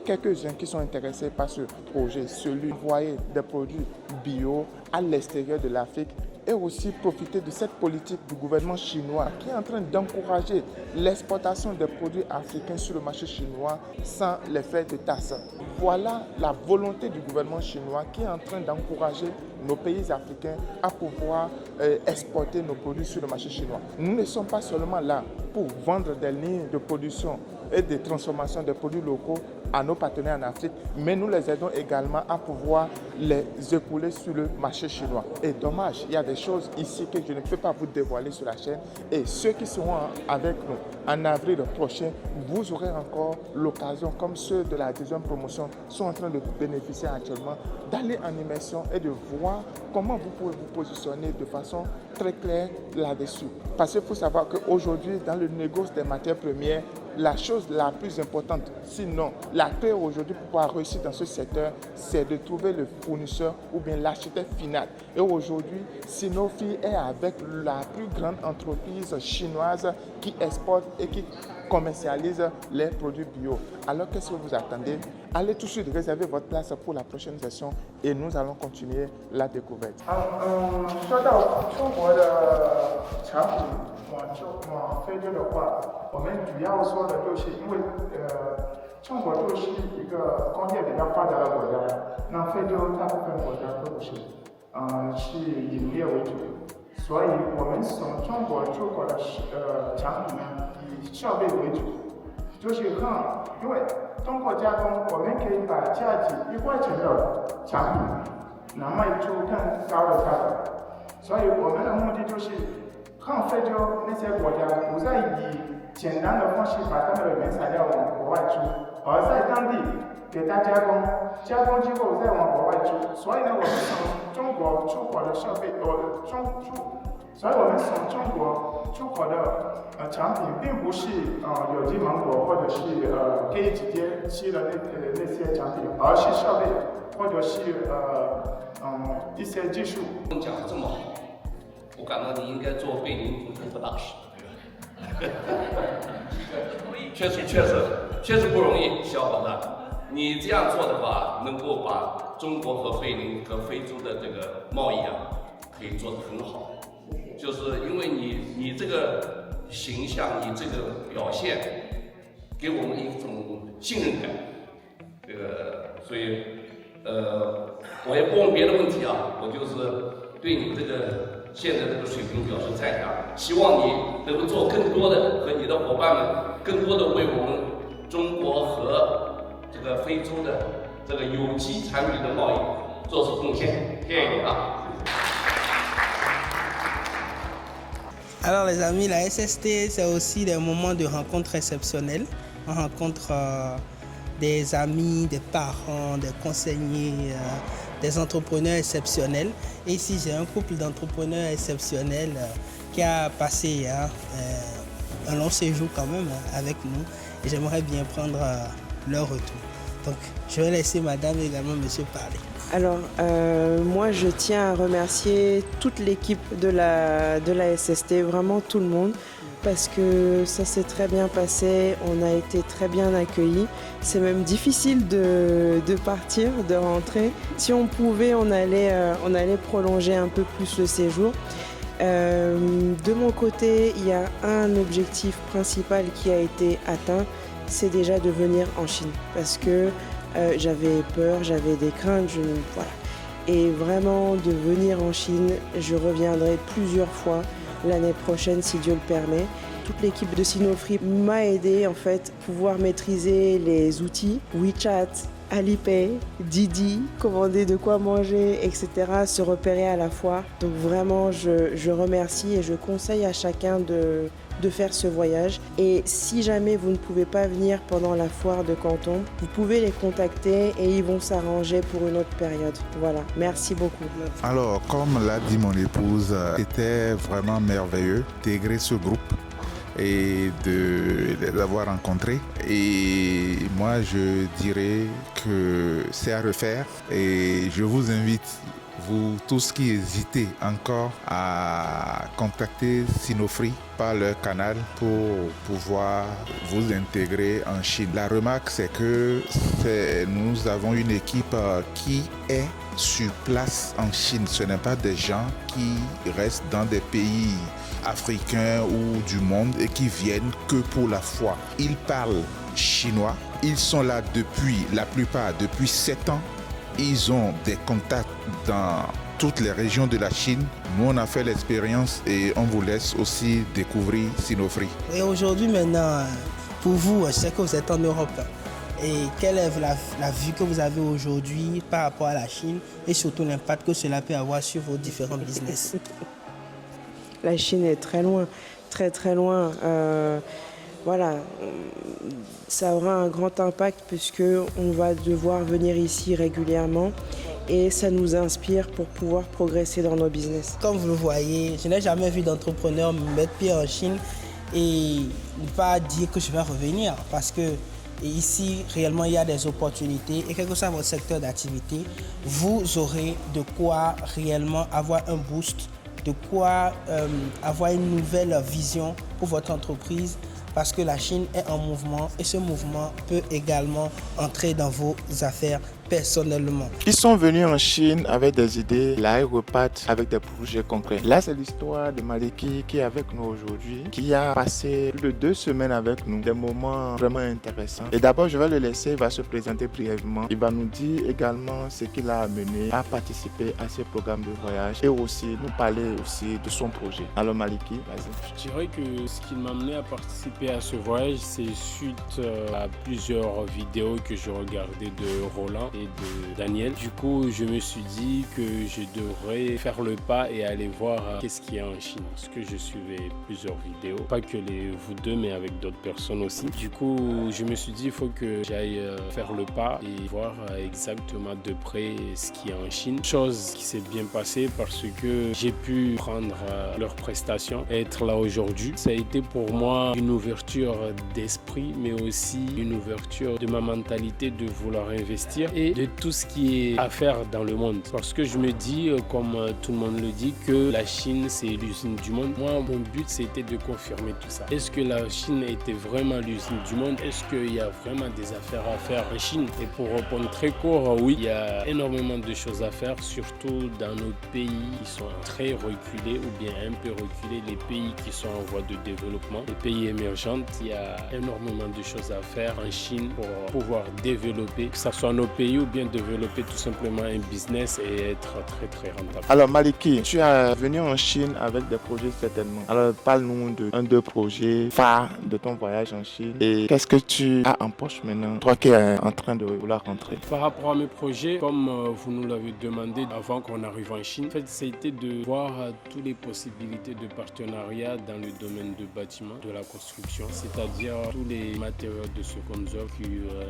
quelques-uns qui sont intéressés par ce projet, celui d'envoyer des produits bio à l'extérieur de l'Afrique et aussi profiter de cette politique du gouvernement chinois qui est en train d'encourager l'exportation des produits africains sur le marché chinois sans l'effet de tasse. Voilà la volonté du gouvernement chinois qui est en train d'encourager nos pays africains à pouvoir exporter nos produits sur le marché chinois. Nous ne sommes pas seulement là pour vendre des lignes de production et de transformation des produits locaux à nos partenaires en Afrique, mais nous les aidons également à pouvoir les écouler sur le marché chinois. Et dommage, il y a des choses ici que je ne peux pas vous dévoiler sur la chaîne. Et ceux qui seront avec nous en avril prochain, vous aurez encore l'occasion, comme ceux de la deuxième promotion sont en train de bénéficier actuellement, d'aller en immersion et de voir comment vous pouvez vous positionner de façon très claire là-dessus. Parce qu'il faut savoir qu'aujourd'hui, dans le négoce des matières premières, la chose la plus importante, sinon la clé aujourd'hui pour pouvoir réussir dans ce secteur, c'est de trouver le fournisseur ou bien l'architecte final. Et aujourd'hui, Sanofi est avec la plus grande entreprise chinoise qui exporte et qui commercialise les produits bio. Alors qu'est-ce que vous attendez? Allez tout de suite réserver votre place pour la prochaine session et nous allons continuer la découverte. 说到中国的产品往非洲的话，我们主要说的就是因为中国就是一个工业比较发达的国家，那非洲大部分国家都不是，是以农业为主，所以我们从中国出口的产品呢以设备为主，就是看，因为通过加工，我们可以把价值1块钱的产品能卖出更高的价格，所以我们的目的就是看非洲那些国家不再以简单的方式把他们的原材料往国外出，而在当地给它加工，加工之后再往国外出。所以呢，我们从中国出口的设备，所以我们从中国出口的产品，并不是有机芒果或者是可以直接吃的那些产品，而是设备或者是一些技术。讲得这么好，我感到你应该做贝宁总统府大使。确实不容易，小伙子。你这样做的话，能够把中国和贝宁和非洲的这个贸易可以做得很好。就是因为你这个形象，你这个表现，给我们一种信任感。这个，所以我也不问别的问题啊，我就是对你这个现在这个水平表示赞扬。希望你能够做更多的，和你的伙伴们更多的为我们中国和这个非洲的这个有机产品的贸易做出贡献。谢谢你啊。 Alors les amis, la SST, c'est aussi des moments de rencontres exceptionnels. On rencontre des amis, des parents, des conseillers, des entrepreneurs exceptionnels. Et ici, j'ai un couple d'entrepreneurs exceptionnels qui a passé un long séjour quand même avec nous. Et j'aimerais bien prendre leur retour. Donc, je vais laisser madame et également monsieur parler. Alors, moi, je tiens à remercier toute l'équipe de la SST, vraiment tout le monde, parce que ça s'est très bien passé, on a été très bien accueillis. C'est même difficile de partir, de rentrer. Si on pouvait, on allait prolonger un peu plus le séjour. De mon côté, il y a un objectif principal qui a été atteint, c'est déjà de venir en Chine, parce que j'avais peur, j'avais des craintes, voilà. Et vraiment de venir en Chine, je reviendrai plusieurs fois l'année prochaine si Dieu le permet. Toute l'équipe de Sanofi m'a aidé en fait à pouvoir maîtriser les outils WeChat, Alipay, Didi, commander de quoi manger, etc. Se repérer à la fois. Donc vraiment, je remercie et je conseille à chacun de faire ce voyage. Et si jamais vous ne pouvez pas venir pendant la foire de Canton, vous pouvez les contacter et ils vont s'arranger pour une autre période. Voilà, merci beaucoup. Alors, comme l'a dit mon épouse, c'était vraiment merveilleux d'intégrer ce groupe et de les avoir rencontrés. Et moi, je dirais que c'est à refaire et je vous invite vous tous qui hésitez encore à contacter Sinofree par leur canal pour pouvoir vous intégrer en Chine. La remarque, c'est que nous avons une équipe qui est sur place en Chine. Ce n'est pas des gens qui restent dans des pays africains ou du monde et qui viennent que pour la foi. Ils parlent chinois. Ils sont là la plupart depuis 7 ans. Ils ont des contacts dans toutes les régions de la Chine. Nous, on a fait l'expérience et on vous laisse aussi découvrir Sinofree. Et aujourd'hui, maintenant, pour vous, je sais que vous êtes en Europe. Et quelle est la vue que vous avez aujourd'hui par rapport à la Chine et surtout l'impact que cela peut avoir sur vos différents business? La Chine est très loin, très très loin. Voilà, ça aura un grand impact puisqu'on va devoir venir ici régulièrement et ça nous inspire pour pouvoir progresser dans nos business. Comme vous le voyez, je n'ai jamais vu d'entrepreneur mettre pied en Chine et ne pas dire que je vais revenir parce que ici, réellement, il y a des opportunités et quel que soit votre secteur d'activité, vous aurez de quoi réellement avoir un boost, de quoi avoir une nouvelle vision pour votre entreprise. Parce que la Chine est en mouvement et ce mouvement peut également entrer dans vos affaires personnellement. Ils sont venus en Chine avec des idées, là ils repartent avec des projets concrets. Là c'est l'histoire de Maliki qui est avec nous aujourd'hui, qui a passé plus de 2 semaines avec nous, des moments vraiment intéressants. Et d'abord je vais le laisser, il va se présenter brièvement. Il va nous dire également ce qui l'a amené à participer à ces programmes de voyage et aussi nous parler aussi de son projet. Alors Maliki, vas-y. Je dirais que ce qui m'a amené à participer à ce voyage, c'est suite à plusieurs vidéos que je regardais de Roland et de Daniel. Du coup, je me suis dit que je devrais faire le pas et aller voir qu'est-ce qu'il y a en Chine. Parce que je suivais plusieurs vidéos, pas que vous deux, mais avec d'autres personnes aussi. Du coup, je me suis dit il faut que j'aille faire le pas et voir exactement de près ce qu'il y a en Chine. Chose qui s'est bien passée parce que j'ai pu prendre leurs prestations et être là aujourd'hui. Ça a été pour moi une ouverture d'esprit, mais aussi une ouverture de ma mentalité de vouloir investir et de tout ce qui est à faire dans le monde. Parce que je me dis, comme tout le monde le dit, que la Chine, c'est l'usine du monde. Moi, mon but, c'était de confirmer tout ça. Est-ce que la Chine était vraiment l'usine du monde? Est-ce qu'il y a vraiment des affaires à faire en Chine? Et pour répondre très court, oui, il y a énormément de choses à faire, surtout dans nos pays qui sont très reculés ou bien un peu reculés, les pays qui sont en voie de développement, les pays émergents. Il y a énormément de choses à faire en Chine pour pouvoir développer, que ce soit nos pays ou bien développer tout simplement un business et être très très rentable. Alors Maliki, tu es venu en Chine avec des projets certainement. Alors parle-nous de 1-2 projets phares de ton voyage en Chine et qu'est-ce que tu as en poche maintenant, toi qui es en train de vouloir rentrer? Par rapport à mes projets, comme vous nous l'avez demandé avant qu'on arrive en Chine, en fait, c'était de voir toutes les possibilités de partenariat dans le domaine du bâtiment, de la construction, c'est-à-dire tous les matériaux de seconde œuvre,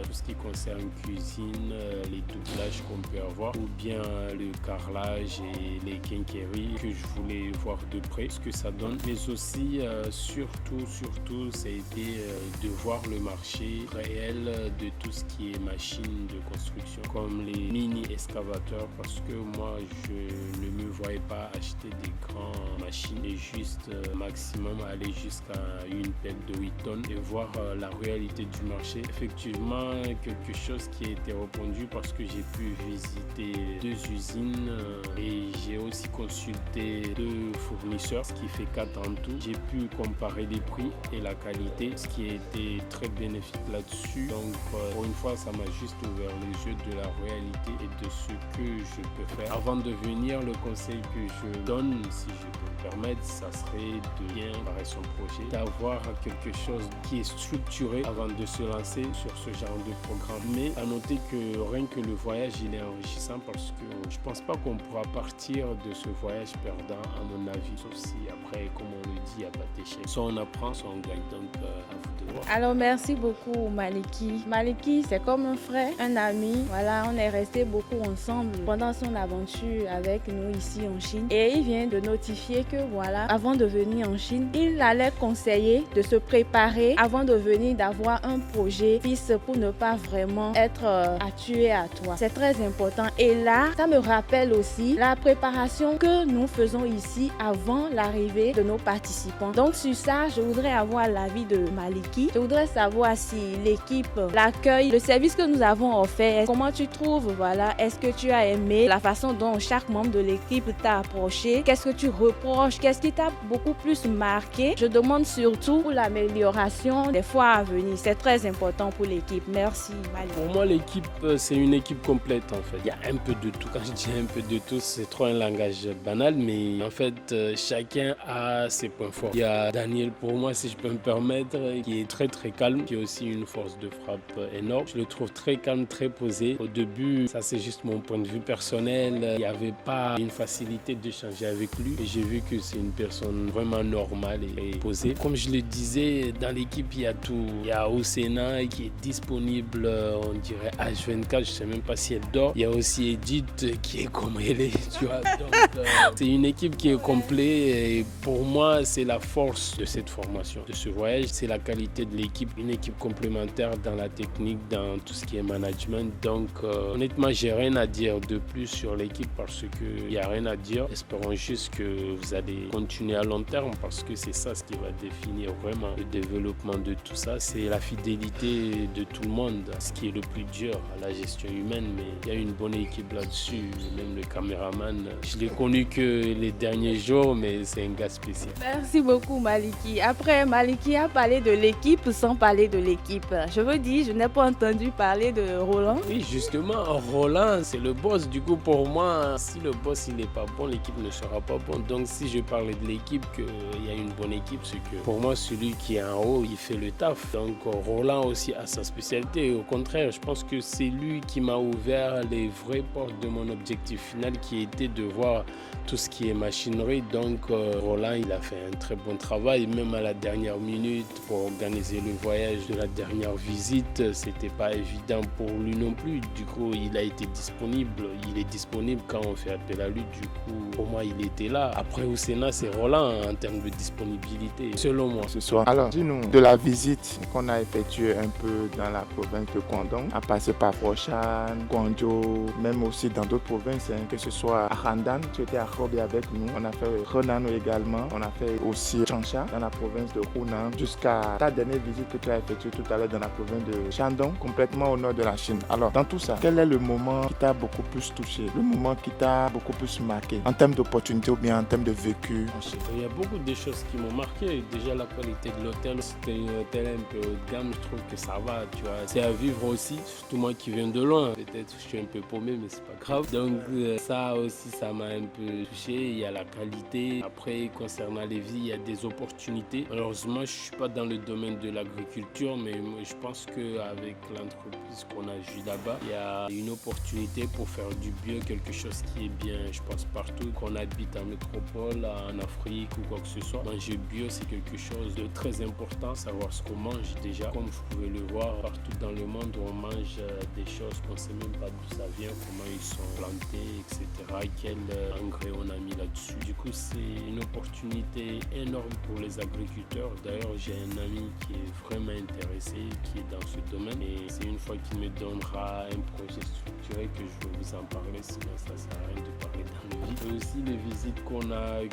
tout ce qui concerne cuisine, les doublages qu'on peut avoir, ou bien le carrelage et les quincailleries que je voulais voir de près, ce que ça donne. Mais aussi, surtout, ça a été de voir le marché réel de tout ce qui est machines de construction, comme les mini-excavateurs, parce que moi, je ne me voyais pas acheter des grandes machines et juste maximum aller jusqu'à une pelle de 8 tonnes et voir la réalité du marché. Effectivement, quelque chose qui a été répondu parce que j'ai pu visiter 2 usines et j'ai aussi consulté 2 fournisseurs, ce qui fait 4 en tout. J'ai pu comparer les prix et la qualité, ce qui a été très bénéfique là-dessus. Donc, pour une fois, ça m'a juste ouvert les yeux de la réalité et de ce que je peux faire. Avant de venir, le conseil que je donne, si je peux me permettre, ça serait de bien préparer son projet, d'avoir quelque chose qui est structuré avant de se lancer sur ce genre de programme. Mais à noter que rien que le voyage, il est enrichissant parce que je pense pas qu'on pourra partir de ce voyage perdant à mon avis, sauf si après, comme on le dit, il n'y a pas d'échec. Soit on apprend, soit on gagne. Donc à vous de voir. Alors merci beaucoup Maliki. Maliki, c'est comme un frère, un ami. Voilà, on est resté beaucoup ensemble pendant son aventure avec nous ici en Chine. Et il vient de notifier que voilà, avant de venir en Chine, il allait conseiller de se préparer avant de venir, d'avoir un projet fixe pour ne pas vraiment être à tuer es à toi. C'est très important. Et là, ça me rappelle aussi la préparation que nous faisons ici avant l'arrivée de nos participants. Donc sur ça, je voudrais avoir l'avis de Maliki. Je voudrais savoir si l'équipe, l'accueil, le service que nous avons offert, comment tu trouves, voilà, est-ce que tu as aimé la façon dont chaque membre de l'équipe t'a approché? Qu'est-ce que tu reproches? Qu'est-ce qui t'a beaucoup plus marqué? Je demande surtout pour l'amélioration des fois à venir. C'est très important pour l'équipe. Merci, Maliki. Pour moi, l'équipe, c'est une équipe complète en fait. Il y a un peu de tout. Quand je dis un peu de tout, c'est trop un langage banal, mais en fait, chacun a ses points forts. Il y a Daniel, pour moi, si je peux me permettre, qui est très très calme, qui a aussi une force de frappe énorme. Je le trouve très calme, très posé. Au début, ça c'est juste mon point de vue personnel, il n'y avait pas une facilité d'échanger avec lui. Et j'ai vu que c'est une personne vraiment normale et posée. Comme je le disais, dans l'équipe, il y a tout. Il y a Osena qui est disponible, on dirait H24, je ne sais même pas si elle dort. Il y a aussi Edith qui est comme elle est, tu vois. Donc, c'est une équipe qui est complète et pour moi, c'est la force de cette formation, de ce voyage. C'est la qualité de l'équipe, une équipe complémentaire dans la technique, dans tout ce qui est management. Donc, honnêtement, j'ai rien à dire de plus sur l'équipe parce qu'il n'y a rien à dire. Espérons juste que vous allez continuer à long terme parce que c'est ça ce qui va définir vraiment le développement de tout ça. C'est la fidélité de tout le monde, ce qui est le plus dur à la gestion humaine. Mais il y a une bonne équipe là-dessus. Même le caméraman, je l'ai connu que les derniers jours, mais c'est un gars spécial. Merci beaucoup, Maliki. Après, Maliki a parlé de l'équipe sans parler de l'équipe. Je veux dire, je n'ai pas entendu parler de Roland. Oui, justement, Roland, c'est le boss. Du coup, pour moi, si le boss il n'est pas bon, l'équipe ne sera pas bonne. Donc, si je parlais de l'équipe, qu'il y a une bonne équipe, c'est que pour moi, celui qui est en haut, il fait le taf. Donc, Roland aussi a sa spécialité. Au contraire, je pense que c'est lui qui m'a ouvert les vraies portes de mon objectif final qui était de voir tout ce qui est machinerie. Donc, Roland, il a fait un très bon travail, même à la dernière minute pour organiser le voyage de la dernière visite. C'était pas évident pour lui non plus. Du coup, il a été disponible. Il est disponible quand on fait appel à lui. Du coup, pour moi, il était là. Après, au Sénat, c'est Roland en termes de disponibilité, selon moi. Ce soir. Alors, dis-nous, de la visite qu'on a effectuée un peu dans la province de Guangdong, à passer par Foshan, Guangzhou, même aussi dans d'autres provinces, hein, que ce soit à Handan, tu étais à Robi avec nous. On a fait Henan également. On a fait aussi Changsha dans la province de Hunan, jusqu'à ta dernière visite que tu as effectuée tout à l'heure dans la province de Shandong, complètement au nord de la Chine. Alors, dans tout ça, quel est le moment qui t'a beaucoup plus touché, le moment qui t'a beaucoup plus marqué, en termes d'opportunités ou bien en termes de vécu? Il y a beaucoup de choses qui m'ont marqué. Déjà, la qualité de l'hôtel, c'était un hôtel un peu haut de gamme. Je trouve que ça va, tu vois. C'est à vivre aussi, surtout moi qui viens de loin. Peut-être je suis un peu paumé, mais c'est pas grave. Donc, ça aussi, ça m'a un peu touché. Il y a la qualité. Après, concernant les vies, il y a des opportunités. Malheureusement, je ne suis pas dans le domaine de l'agriculture, mais je pense qu'avec l'entreprise qu'on a vue là-bas, il y a une opportunité pour faire du bio, quelque chose qui est bien, je pense, partout. Qu'on habite en métropole, en Afrique ou quoi que ce soit. Manger bio, c'est quelque chose de très important. Savoir ce qu'on mange déjà. Comme vous pouvez le voir, partout dans le monde, on mange des choses qu'on ne sait même pas d'où ça vient, comment ils sont plantés, etc. Quel engrais on a mis là-dessus. Du coup, c'est une opportunité énorme pour les agriculteurs. D'ailleurs, j'ai un ami qui est vraiment intéressé, qui est dans ce domaine. Et c'est une fois qu'il me donnera un projet structuré que je vais vous en parler. Sinon, ça ne sert à rien de parler dans le vide. Et aussi, les visites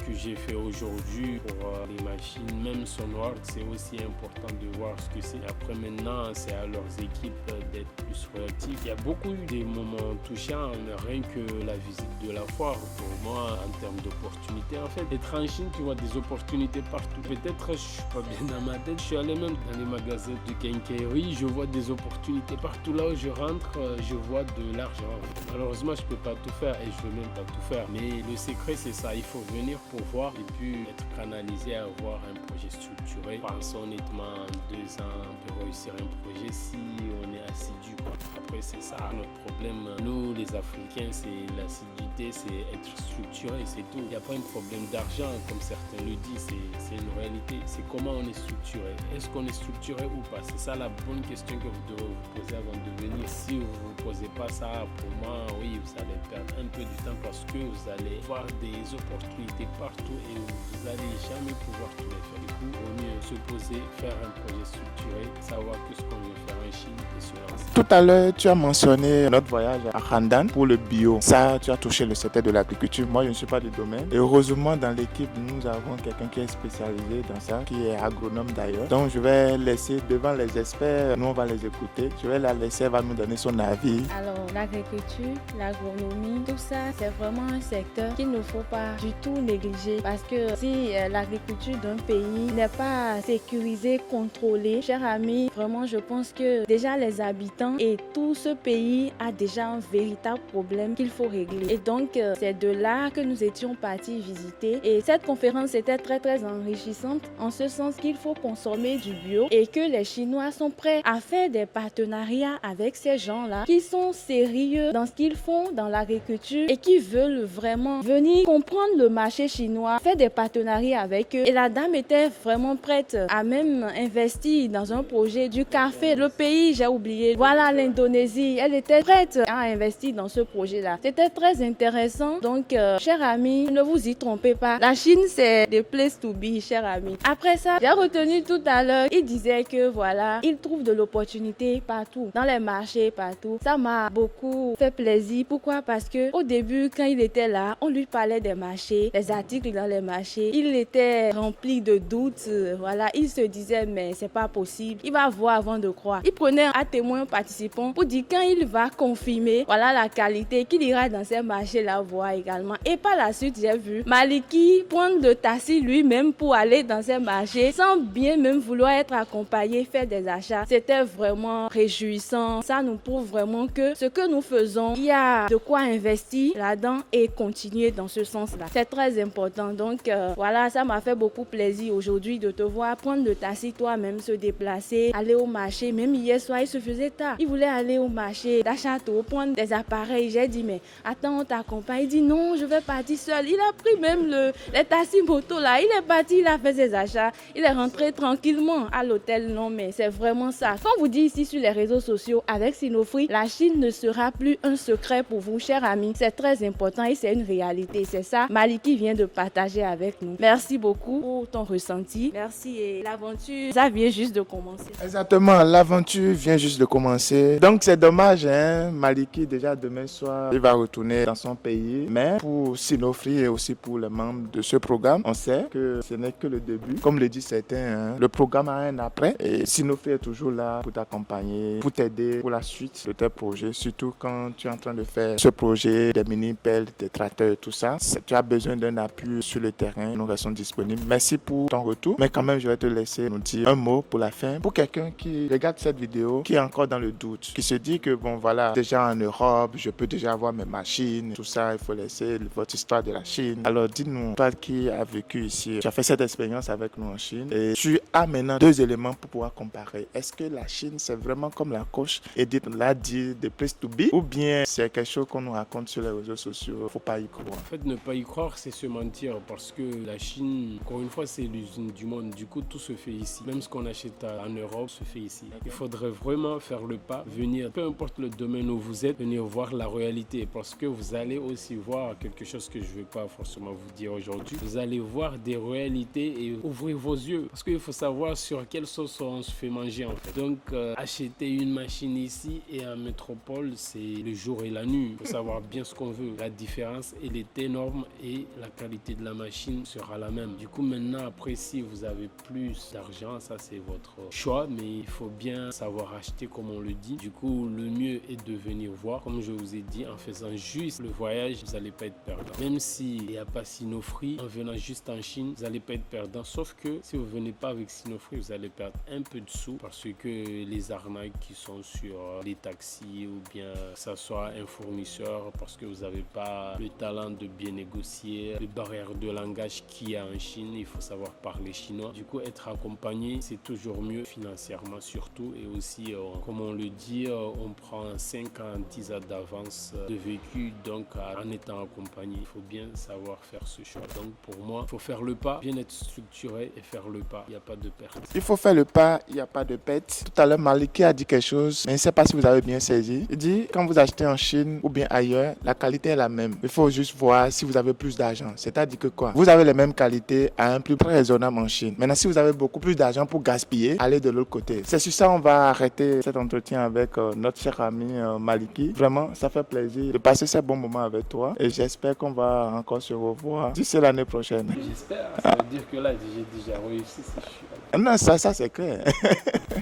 que j'ai fait aujourd'hui pour les machines, même Sonward, c'est aussi important de voir ce que c'est. Après, maintenant, c'est à leurs équipes d'être plus réactifs. Il y a beaucoup eu des moments touchants, rien que la visite de la foire. Pour moi, en termes d'opportunités, en fait, être en Chine, tu vois des opportunités partout. Peut-être je ne suis pas bien dans ma tête. Je suis allé même dans les magasins de quincaillerie, je vois des opportunités partout. Là où je rentre, je vois de l'argent. Malheureusement, je ne peux pas tout faire et je ne veux même pas tout faire. Mais le secret, c'est ça. Il faut venir pour voir et puis être canalisé à avoir un projet structuré. Pensons honnêtement, en 2 ans, on peut réussir un projet si on est assidu, quoi. Après, c'est ça notre problème. Nous, les Africains, c'est l'assiduité, c'est être structuré, c'est tout. Il n'y a pas un problème d'argent, comme certains le disent. C'est une réalité. C'est comment on est structuré. Est-ce qu'on est structuré ou pas? C'est ça la bonne question que vous devrez vous poser avant de venir. Si vous ne vous posez pas ça, pour moi, oui, vous allez perdre un peu du temps parce que vous allez voir des opportunités partout et vous n'allez jamais pouvoir tout les faire. Du coup, il vaut mieux se poser, faire un projet structuré, savoir que ce qu'on veut faire en Chine et se lancer. Tout à l'heure, tu as mentionné notre voyage à Handan pour le bio. Ça, tu as touché le secteur de l'agriculture. Moi, je ne suis pas du domaine. Et heureusement, dans l'équipe, nous avons quelqu'un qui est spécialisé dans ça, qui est agronome d'ailleurs. Donc, je vais laisser devant les experts, nous, on va les écouter. Je vais la laisser, elle va nous donner son avis. Alors, l'agriculture, l'agronomie, tout ça, c'est vraiment un secteur qu'il ne faut pas du tout négliger. Parce que si l'agriculture d'un pays n'est pas sécurisée, contrôlée, cher ami, vraiment, je pense que déjà les habitants et tout ce pays a déjà un véritable problème qu'il faut régler. Et donc, c'est de là que nous étions partis visiter. Et cette conférence était très, très enrichissante en ce sens qu'il faut consommer du bio et que les Chinois sont prêts à faire des partenariats avec ces gens-là qui sont sérieux dans ce qu'ils font dans l'agriculture et qui veulent vraiment venir comprendre le marché chinois, faire des partenariats avec eux. Et la dame était vraiment prête à même investir dans un projet du café. Le pays, j'ai oublié, voilà l'Indonésie. Elle était prête à investir dans ce projet-là. C'était très intéressant. Donc, chers amis, ne vous y trompez pas. La Chine, c'est the place to be, chers amis. Après ça, j'ai retenu tout à l'heure, il disait que voilà, il trouve de l'opportunité partout, dans les marchés, partout. Ça m'a beaucoup fait plaisir. Pourquoi? Parce que au début, quand il était là, on lui parlait des marchés, des articles dans les marchés. Il était rempli de doutes. Voilà, il se disait, mais c'est pas possible. Il va voir avant de croire. Il prenait un témoin participant pour dire quand il va confirmer, voilà la qualité, qu'il ira dans ces marchés-là voir également. Et par la suite, j'ai vu Maliki prendre le taxi lui-même pour aller dans ces marchés sans bien même vouloir être accompagné, faire des achats. C'était vraiment réjouissant. Ça nous prouve vraiment que ce que nous faisons, il y a de quoi investir là-dedans et continuer dans ce sens-là. C'est très important. Donc voilà, ça m'a fait beaucoup plaisir aujourd'hui de te voir prendre le taxi toi-même, se déplacer, aller au marché. Même hier soir, il se faisait tard. Il voulait aller au marché d'Achateau, prendre des appareils. J'ai dit, mais attends, on t'accompagne. Il dit, non, je vais partir seul. Il a pris même les taxis moto là. Il est parti, il a fait ses achats. Il est rentré tranquillement à l'hôtel. Non, mais c'est vraiment ça. Quand vous dites ici sur les réseaux sociaux, avec Sinofree, la Chine ne sera plus un secret pour vous, chers amis. C'est très important et c'est une réalité. C'est ça, Maliki vient de partager avec nous. Merci beaucoup pour ton ressenti. Merci et l'aventure, ça vient juste de commencer. Exactement, l'aventure vient juste de commencer. Donc c'est dommage, hein, Maliki déjà demain soir, il va retourner dans son pays. Mais pour Sinofree et aussi pour les membres de ce programme, on sait que ce n'est que le début. Comme le disent certains, hein, le programme a un après et Sinofree est toujours là pour t'accompagner, pour t'aider pour la suite de tes projets, surtout quand tu es en train de faire ce projet des mini-pelles, des tracteurs, tout ça. Tu as besoin d'un appui sur le terrain, nous restons disponibles. Merci pour ton retour, mais quand même je vais te laisser nous dire un mot pour la fin. Pour quelqu'un qui regarde cette vidéo, qui est encore dans le doute, qui se dit que bon voilà, déjà en Europe, je peux déjà avoir mes machines, tout ça, il faut laisser votre histoire de la Chine. Alors dis-nous, toi qui as vécu ici, tu as fait cette expérience avec nous en Chine et tu as maintenant deux éléments pour pouvoir comparer. Est-ce que la Chine c'est vraiment comme la coach Edith l'a dit, the place to be, ou bien c'est quelque chose qu'on nous raconte sur les réseaux sociaux, faut pas y croire? En fait, ne pas y croire, c'est se mentir parce que la Chine, encore une fois, c'est l'usine du monde. Du coup, tout se fait ici. Même ce qu'on achète en Europe se fait ici. Il faudrait vraiment faire le pas, venir, peu importe le domaine où vous êtes, venir voir la réalité parce que vous allez aussi voir quelque chose que je ne vais pas forcément vous dire aujourd'hui. Vous allez voir des réalités et ouvrir vos yeux parce qu'il faut savoir sur quelle sauce on se fait manger en fait. Donc, acheter une machine ici et en métropole, c'est le jour et la nuit. Il faut savoir bien ce qu'on veut. La différence, elle est énorme et la qualité de la machine sera la même. Du coup, maintenant, après, si vous avez plus d'argent, ça c'est votre choix, mais il faut bien savoir acheter comme on le dit. Du coup, le mieux est de venir voir. Comme je vous ai dit, en faisant juste le voyage, vous n'allez pas être perdant. Même s'il n'y a pas Sinofree, en venant juste en Chine, vous n'allez pas être perdant. Sauf que si vous ne venez pas avec Sinofree, vous allez perdre un peu de sous parce que les arnaques qui sont sur les taxis ou bien que ça soit un fournisseur parce que vous n'avez pas le talent de bien négocier, les barrières de langage qu'il y a en Chine, il faut savoir parler chinois. Du coup, être accompagné, c'est toujours mieux financièrement surtout et aussi, comme on le dit, on prend 5 ans, 10 ans d'avance de vécu, donc en étant accompagné, il faut bien savoir faire ce choix. Donc pour moi, il faut faire le pas, bien être structuré et faire le pas, il n'y a pas de perte. Il faut faire le pas, il n'y a pas de perte. Tout à l'heure, Maliki a dit quelque chose, mais je ne sais pas si vous avez bien saisi. Il dit, quand vous achetez en Chine ou bien ailleurs, la qualité est la même. Il faut juste voir si vous avez plus d'argent. C'est-à-dire que quoi? Vous avez les mêmes qualités à un prix très raisonnable en Chine. Maintenant, si vous avez beaucoup plus d'argent pour gaspiller, allez de l'autre côté. C'est sur ça on va arrêter cet entretien. entretien avec notre cher ami Maliki. Vraiment, ça fait plaisir de passer ces bons moments avec toi et j'espère qu'on va encore se revoir d'ici l'année prochaine. J'espère, ça veut dire que là, j'ai déjà réussi si je suis là. Non, ça c'est clair.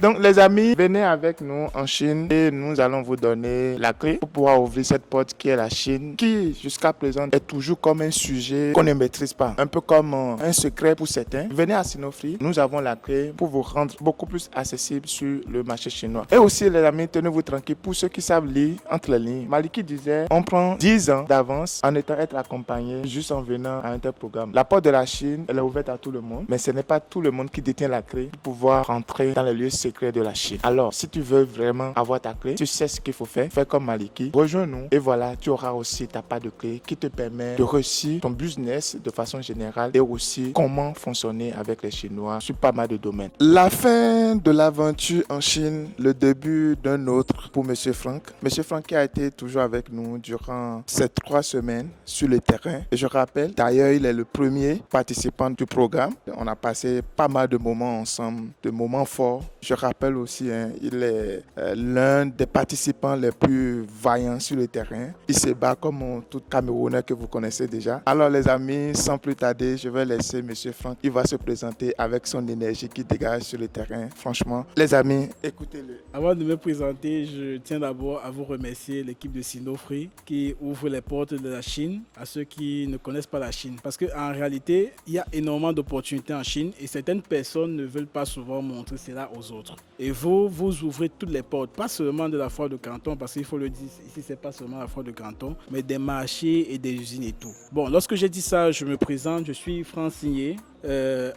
Donc les amis, venez avec nous en Chine et nous allons vous donner la clé pour pouvoir ouvrir cette porte qui est la Chine, qui jusqu'à présent est toujours comme un sujet qu'on ne maîtrise pas, un peu comme un secret pour certains. Venez à Sinofree, nous avons la clé pour vous rendre beaucoup plus accessible sur le marché chinois. Et aussi les amis, tenez-vous tranquille, pour ceux qui savent lire entre les lignes, Maliki disait, on prend 10 ans d'avance en étant être accompagné juste en venant à un tel programme. La porte de la Chine, elle est ouverte à tout le monde, mais ce n'est pas tout le monde qui détient la clé pour pouvoir rentrer dans les lieux secrets de la Chine. Alors, si tu veux vraiment avoir ta clé, tu sais ce qu'il faut faire, fais comme Maliki, rejoins-nous et voilà, tu auras aussi ta part de clé qui te permet de réussir ton business de façon générale et aussi comment fonctionner avec les Chinois sur pas mal de domaines. La fin de l'aventure en Chine, le début d'un autre pour M. Franck. M. Franck qui a été toujours avec nous durant ces 3 semaines sur le terrain. Et je rappelle, d'ailleurs, il est le premier participant du programme. On a passé pas mal de moments ensemble, de moments forts. Je rappelle aussi, il est l'un des participants les plus vaillants sur le terrain. Il se bat comme tout Camerounais que vous connaissez déjà. Alors les amis, sans plus tarder, je vais laisser M. Franck. Il va se présenter avec son énergie qui dégage sur le terrain. Franchement, les amis, écoutez-le. Avant de me présenter, je tiens d'abord à vous remercier l'équipe de Sinofree qui ouvre les portes de la Chine à ceux qui ne connaissent pas la Chine. Parce qu'en réalité, il y a énormément d'opportunités en Chine et certaines personnes ne veulent pas souvent montrer cela aux autres. Et vous ouvrez toutes les portes, pas seulement de la foire de Canton, parce qu'il faut le dire, ici c'est pas seulement la foire de Canton, mais des marchés et des usines et tout. Bon, lorsque j'ai dit ça, je me présente, je suis francinier,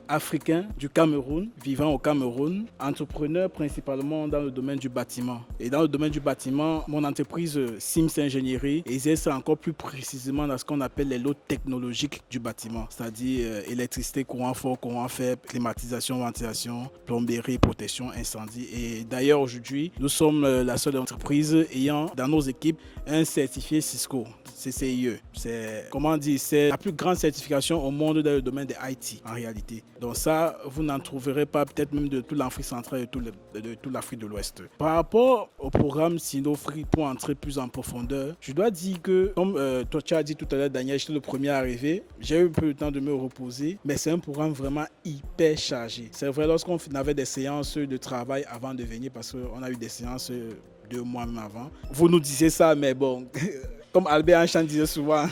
africain du Cameroun, vivant au Cameroun, entrepreneur principalement dans le domaine du bâtiment. Et dans le domaine du bâtiment, mon entreprise Sims Ingénierie exerce encore plus précisément dans ce qu'on appelle les lots technologiques du bâtiment, c'est-à-dire électricité, courant fort, courant faible, climatisation, ventilation, plomberie, protection, incendie. Et d'ailleurs aujourd'hui, nous sommes la seule entreprise ayant dans nos équipes un certifié Cisco, CCIE. C'est la plus grande certification au monde dans le domaine des IT. En réalité. Donc ça, vous n'en trouverez pas peut-être même de toute l'Afrique centrale et de toute l'Afrique de l'Ouest. Par rapport au programme Sinofree, pour entrer plus en profondeur, je dois dire que, comme toi tu as dit tout à l'heure, Daniel, j'étais le premier à arriver, j'ai eu un peu le temps de me reposer, mais c'est un programme vraiment hyper chargé. C'est vrai, lorsqu'on avait des séances de travail avant de venir, parce qu'on a eu des séances 2 mois même avant, vous nous disiez ça, mais bon... Comme Albert Einstein disait souvent,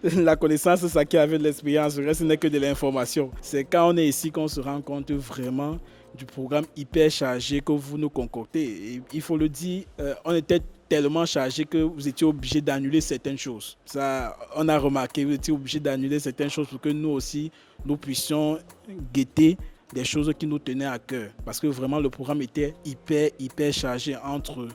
la connaissance, c'est ça qui avait de l'expérience. Le reste n'est que de l'information. C'est quand on est ici qu'on se rend compte vraiment du programme hyper chargé que vous nous concoctez. Et il faut le dire, on était tellement chargé que vous étiez obligé d'annuler certaines choses. Ça, on a remarqué, vous étiez obligé d'annuler certaines choses pour que nous aussi, nous puissions guetter des choses qui nous tenaient à cœur. Parce que vraiment, le programme était hyper chargé entre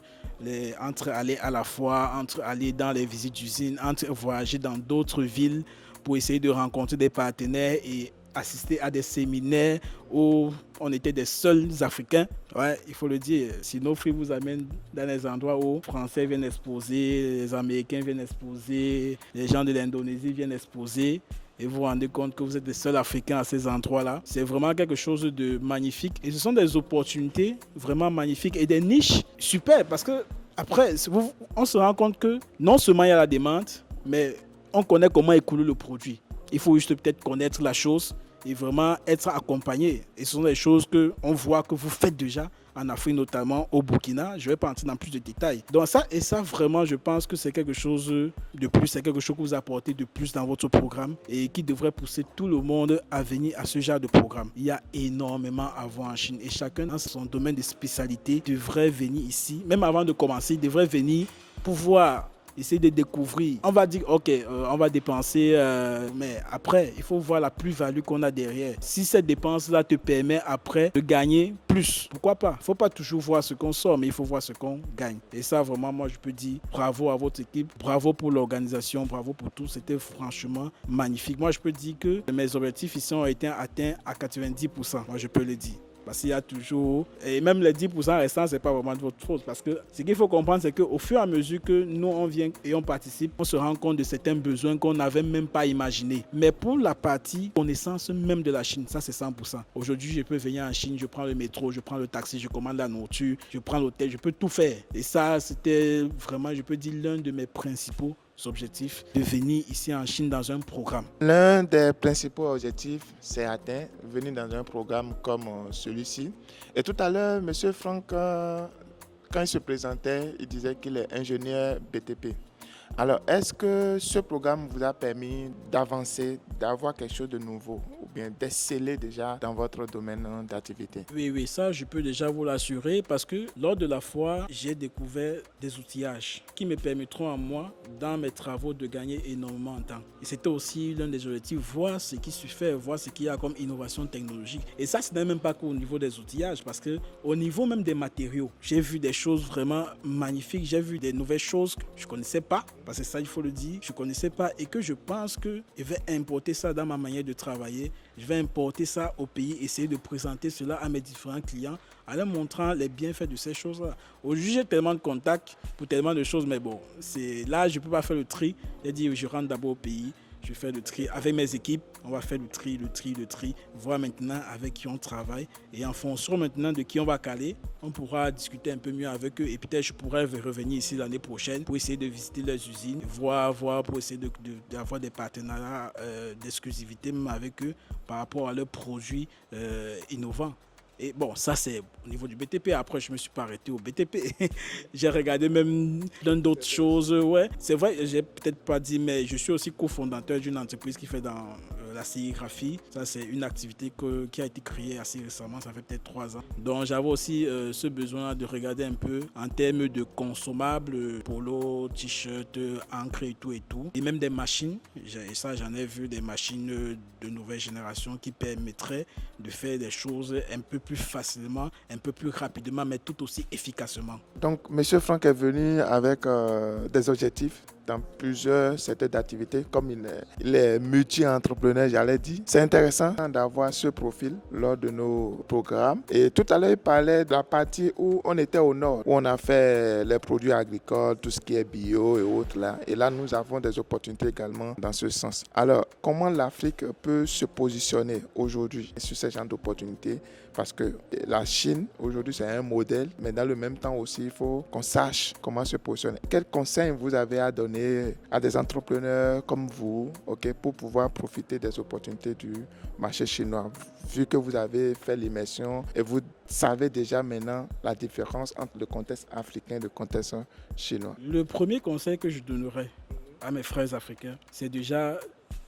aller à la foire, entre aller dans les visites d'usines, entre voyager dans d'autres villes pour essayer de rencontrer des partenaires et assister à des séminaires où on était des seuls Africains. Ouais, il faut le dire, Sinofree vous amène dans les endroits où les Français viennent exposer, les Américains viennent exposer, les gens de l'Indonésie viennent exposer. Et vous vous rendez compte que vous êtes les seuls Africains à ces endroits-là. C'est vraiment quelque chose de magnifique. Et ce sont des opportunités vraiment magnifiques et des niches super. Parce que après, on se rend compte que non seulement il y a la demande, mais on connaît comment écouler le produit. Il faut juste peut-être connaître la chose et vraiment être accompagné. Et ce sont des choses qu'on voit que vous faites déjà en Afrique, notamment au Burkina. Je ne vais pas entrer dans plus de détails. Donc ça, vraiment, je pense que c'est quelque chose de plus, c'est quelque chose que vous apportez de plus dans votre programme et qui devrait pousser tout le monde à venir à ce genre de programme. Il y a énormément à voir en Chine et chacun dans son domaine de spécialité devrait venir ici. Même avant de commencer, il devrait venir pouvoir essayer de découvrir. On va dire, ok, on va dépenser, mais après, il faut voir la plus-value qu'on a derrière. Si cette dépense-là te permet après de gagner plus, pourquoi pas? Il ne faut pas toujours voir ce qu'on sort, mais il faut voir ce qu'on gagne. Et ça, vraiment, moi, je peux dire bravo à votre équipe, bravo pour l'organisation, bravo pour tout. C'était franchement magnifique. Moi, je peux dire que mes objectifs ici ont été atteints à 90%. Moi, je peux le dire. Parce qu'il y a toujours... Et même les 10% restants, ce n'est pas vraiment de votre faute. Parce que ce qu'il faut comprendre, c'est qu'au fur et à mesure que nous, on vient et on participe, on se rend compte de certains besoins qu'on n'avait même pas imaginés. Mais pour la partie connaissance même de la Chine, ça c'est 100%. Aujourd'hui, je peux venir en Chine, je prends le métro, je prends le taxi, je commande la nourriture, je prends l'hôtel, je peux tout faire. Et ça, c'était vraiment, je peux dire, l'un de mes principaux objectifs de venir ici en Chine dans un programme. L'un des principaux objectifs, c'est atteint, venir dans un programme comme celui-ci. Et tout à l'heure, M. Franck, quand il se présentait, il disait qu'il est ingénieur BTP. Alors, est-ce que ce programme vous a permis d'avancer, d'avoir quelque chose de nouveau ou bien d'exceller déjà dans votre domaine d'activité? Oui, ça, je peux déjà vous l'assurer parce que lors de la foire, j'ai découvert des outillages qui me permettront à moi, dans mes travaux, de gagner énormément en temps. Et c'était aussi l'un des objectifs, voir ce qui se fait, voir ce qu'il y a comme innovation technologique. Et ça, ce n'est même pas qu'au niveau des outillages parce qu'au niveau même des matériaux, j'ai vu des choses vraiment magnifiques, j'ai vu des nouvelles choses que je ne connaissais pas. Parce que ça, il faut le dire, je ne connaissais pas et que je pense que je vais importer ça dans ma manière de travailler. Je vais importer ça au pays, essayer de présenter cela à mes différents clients en leur montrant les bienfaits de ces choses-là. Aujourd'hui, j'ai tellement de contacts pour tellement de choses, mais bon, là, je ne peux pas faire le tri. J'ai dit, je rentre d'abord au pays. Je fais le tri avec mes équipes, on va faire le tri, voir maintenant avec qui on travaille et en fonction maintenant de qui on va caler, on pourra discuter un peu mieux avec eux et peut-être je pourrais revenir ici l'année prochaine pour essayer de visiter leurs usines, voir pour essayer d'avoir des partenariats d'exclusivité même avec eux par rapport à leurs produits innovants. Et bon, ça c'est au niveau du BTP. Après, je ne me suis pas arrêté au BTP. J'ai regardé même plein d'autres choses. Ouais. C'est vrai, je n'ai peut-être pas dit, mais je suis aussi cofondateur d'une entreprise qui fait dans la sérigraphie. Ça, c'est une activité qui a été créée assez récemment, ça fait peut-être 3 ans. Donc, j'avais aussi ce besoin de regarder un peu en termes de consommables, polo, t-shirt, encre et tout. Et même des machines. Et ça, j'en ai vu des machines de nouvelle génération qui permettraient de faire des choses un peu plus facilement, un peu plus rapidement, mais tout aussi efficacement. Donc, M. Franck est venu avec des objectifs dans plusieurs secteurs d'activité, comme il est multi-entrepreneur, j'allais dire. C'est intéressant d'avoir ce profil lors de nos programmes. Et tout à l'heure, il parlait de la partie où on était au nord, où on a fait les produits agricoles, tout ce qui est bio et autres là. Et là, nous avons des opportunités également dans ce sens. Alors, comment l'Afrique peut se positionner aujourd'hui sur ce genre d'opportunités? Parce que la Chine, aujourd'hui, c'est un modèle, mais dans le même temps aussi, il faut qu'on sache comment se positionner. Quels conseils vous avez à donner à des entrepreneurs comme vous, pour pouvoir profiter des opportunités du marché chinois, vu que vous avez fait l'immersion et vous savez déjà maintenant la différence entre le contexte africain et le contexte chinois? Le premier conseil que je donnerais à mes frères africains, c'est déjà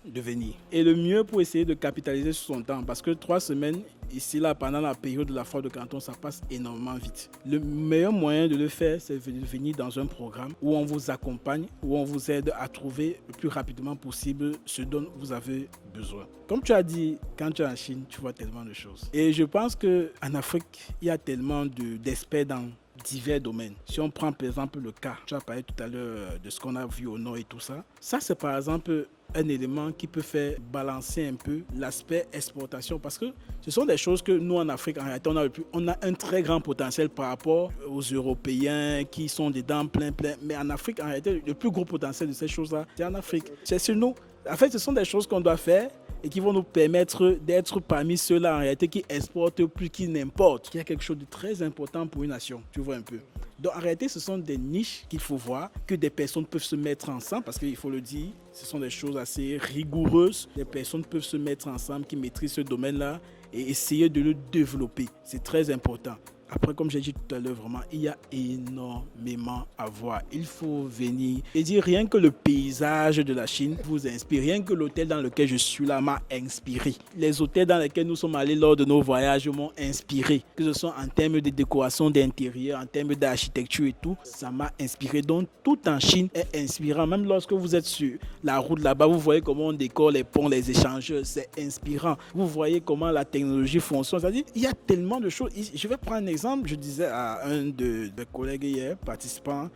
de venir. Et le mieux pour essayer de capitaliser sur son temps, parce que 3 semaines, ici, là, pendant la période de la foire de Canton, ça passe énormément vite. Le meilleur moyen de le faire, c'est de venir dans un programme où on vous accompagne, où on vous aide à trouver le plus rapidement possible ce dont vous avez besoin. Comme tu as dit, quand tu es en Chine, tu vois tellement de choses. Et je pense qu'en Afrique, il y a tellement d'experts dans divers domaines. Si on prend par exemple le cas, tu as parlé tout à l'heure de ce qu'on a vu au nord et tout ça. Ça, c'est par exemple un élément qui peut faire balancer un peu l'aspect exportation parce que ce sont des choses que nous en Afrique, en réalité, on a un très grand potentiel par rapport aux Européens qui sont dedans plein. Mais en Afrique, en réalité, le plus gros potentiel de ces choses-là, c'est en Afrique. C'est sur nous. En fait, ce sont des choses qu'on doit faire et qui vont nous permettre d'être parmi ceux-là en réalité qui exportent plus qu'ils n'importent. Il y a quelque chose de très important pour une nation, tu vois un peu. Donc en réalité, ce sont des niches qu'il faut voir, que des personnes peuvent se mettre ensemble, parce qu'il faut le dire, ce sont des choses assez rigoureuses. Des personnes peuvent se mettre ensemble qui maîtrisent ce domaine-là et essayer de le développer. C'est très important. Après, comme j'ai dit tout à l'heure, vraiment, il y a énormément à voir. Il faut venir et dire rien que le paysage de la Chine vous inspire. Rien que l'hôtel dans lequel je suis là m'a inspiré. Les hôtels dans lesquels nous sommes allés lors de nos voyages m'ont inspiré. Que ce soit en termes de décoration d'intérieur, en termes d'architecture et tout, ça m'a inspiré. Donc, tout en Chine est inspirant. Même lorsque vous êtes sur la route là-bas, vous voyez comment on décore les ponts, les échangeurs. C'est inspirant. Vous voyez comment la technologie fonctionne. C'est-à-dire, il y a tellement de choses. Je vais prendre un exemple. Je disais à un de mes collègues hier, participant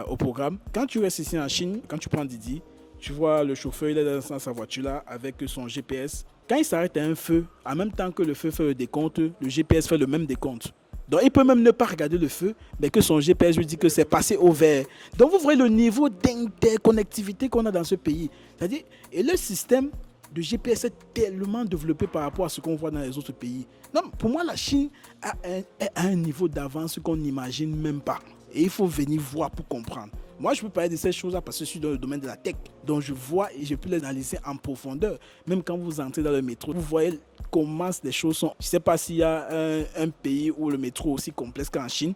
au programme, quand tu restes ici en Chine, quand tu prends Didi, tu vois le chauffeur, il est dans sa voiture là avec son GPS Quand il s'arrête à un feu, en même temps que le feu fait le décompte, le GPS fait le même décompte. Donc il peut même ne pas regarder le feu, mais que son GPS lui dit que c'est passé au vert. Donc vous voyez le niveau d'interconnectivité qu'on a dans ce pays. C'est-à-dire, et le système de GPS est tellement développé par rapport à ce qu'on voit dans les autres pays. Non, pour moi, la Chine est à un niveau d'avance qu'on n'imagine même pas. Et il faut venir voir pour comprendre. Moi, je peux parler de ces choses-là parce que je suis dans le domaine de la tech. Donc, je vois et je peux les analyser en profondeur. Même quand vous entrez dans le métro, vous voyez comment les choses sont. Je ne sais pas s'il y a un pays où le métro est aussi complexe qu'en Chine.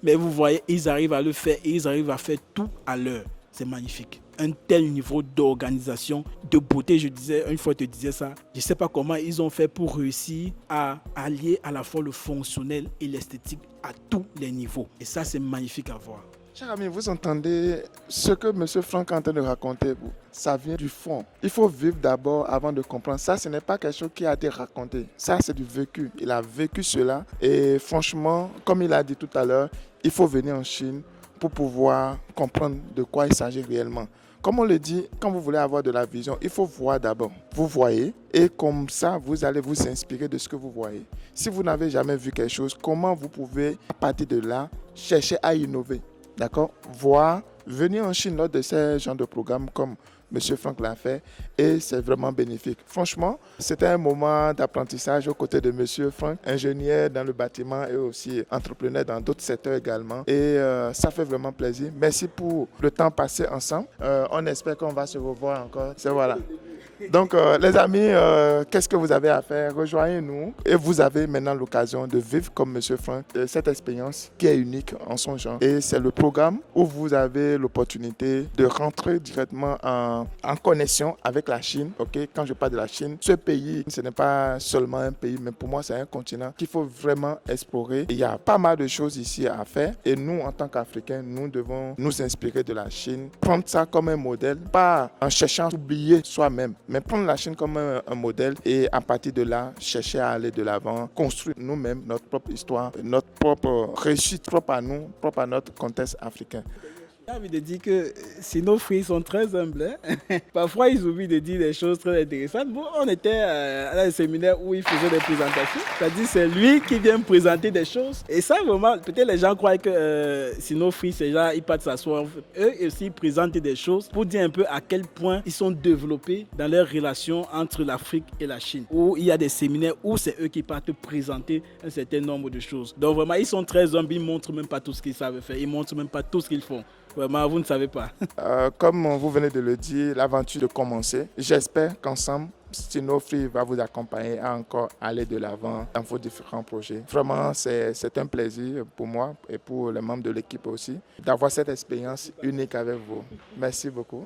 Mais vous voyez, ils arrivent à le faire et ils arrivent à faire tout à l'heure. C'est magnifique. Un tel niveau d'organisation, de beauté, je disais, une fois je te disais ça, je ne sais pas comment ils ont fait pour réussir à allier à la fois le fonctionnel et l'esthétique à tous les niveaux. Et ça, c'est magnifique à voir. Cher ami, vous entendez ce que M. Franck est en train de raconter, ça vient du fond. Il faut vivre d'abord avant de comprendre. Ça, ce n'est pas quelque chose qui a été raconté. Ça, c'est du vécu. Il a vécu cela. Et franchement, comme il a dit tout à l'heure, il faut venir en Chine pour pouvoir comprendre de quoi il s'agit réellement. Comme on le dit, quand vous voulez avoir de la vision, il faut voir d'abord. Vous voyez et comme ça, vous allez vous inspirer de ce que vous voyez. Si vous n'avez jamais vu quelque chose, comment vous pouvez, à partir de là, chercher à innover? D'accord? Voir, venir en Chine lors de ces genres de programmes comme M. Franck l'a fait et c'est vraiment bénéfique. Franchement, c'était un moment d'apprentissage aux côtés de M. Franck, ingénieur dans le bâtiment et aussi entrepreneur dans d'autres secteurs également. Et ça fait vraiment plaisir. Merci pour le temps passé ensemble. On espère qu'on va se revoir encore. C'est voilà. Donc, les amis, qu'est-ce que vous avez à faire? Rejoignez-nous et vous avez maintenant l'occasion de vivre comme M. Franck cette expérience qui est unique en son genre. Et c'est le programme où vous avez l'opportunité de rentrer directement en connexion avec la Chine. Okay? Quand je parle de la Chine, ce pays, ce n'est pas seulement un pays, mais pour moi, c'est un continent qu'il faut vraiment explorer. Il y a pas mal de choses ici à faire et nous, en tant qu'Africains, nous devons nous inspirer de la Chine, prendre ça comme un modèle, pas en cherchant à oublier soi-même, mais prendre la Chine comme un modèle et à partir de là, chercher à aller de l'avant, construire nous-mêmes notre propre histoire, notre propre réussite propre à nous, propre à notre contexte africain. J'ai envie de dire que Sinofree sont très humbles. Parfois, ils oublient de dire des choses très intéressantes. Bon, on était à un séminaire où il faisait des présentations. C'est-à-dire c'est lui qui vient présenter des choses. Et ça, vraiment, peut-être les gens croient que Sinofree, c'est là, ils partent s'asseoir. Eux aussi, ils présentent des choses pour dire un peu à quel point ils sont développés dans leurs relations entre l'Afrique et la Chine. Où il y a des séminaires où c'est eux qui partent présenter un certain nombre de choses. Donc vraiment, ils sont très humbles. Ils ne montrent même pas tout ce qu'ils savent faire. Ils ne montrent même pas tout ce qu'ils font. Vraiment, vous ne savez pas. Comme vous venez de le dire, l'aventure de commencer. J'espère qu'ensemble, Sinofree va vous accompagner à encore aller de l'avant dans vos différents projets. Vraiment, c'est un plaisir pour moi et pour les membres de l'équipe aussi d'avoir cette expérience unique avec vous. Merci beaucoup.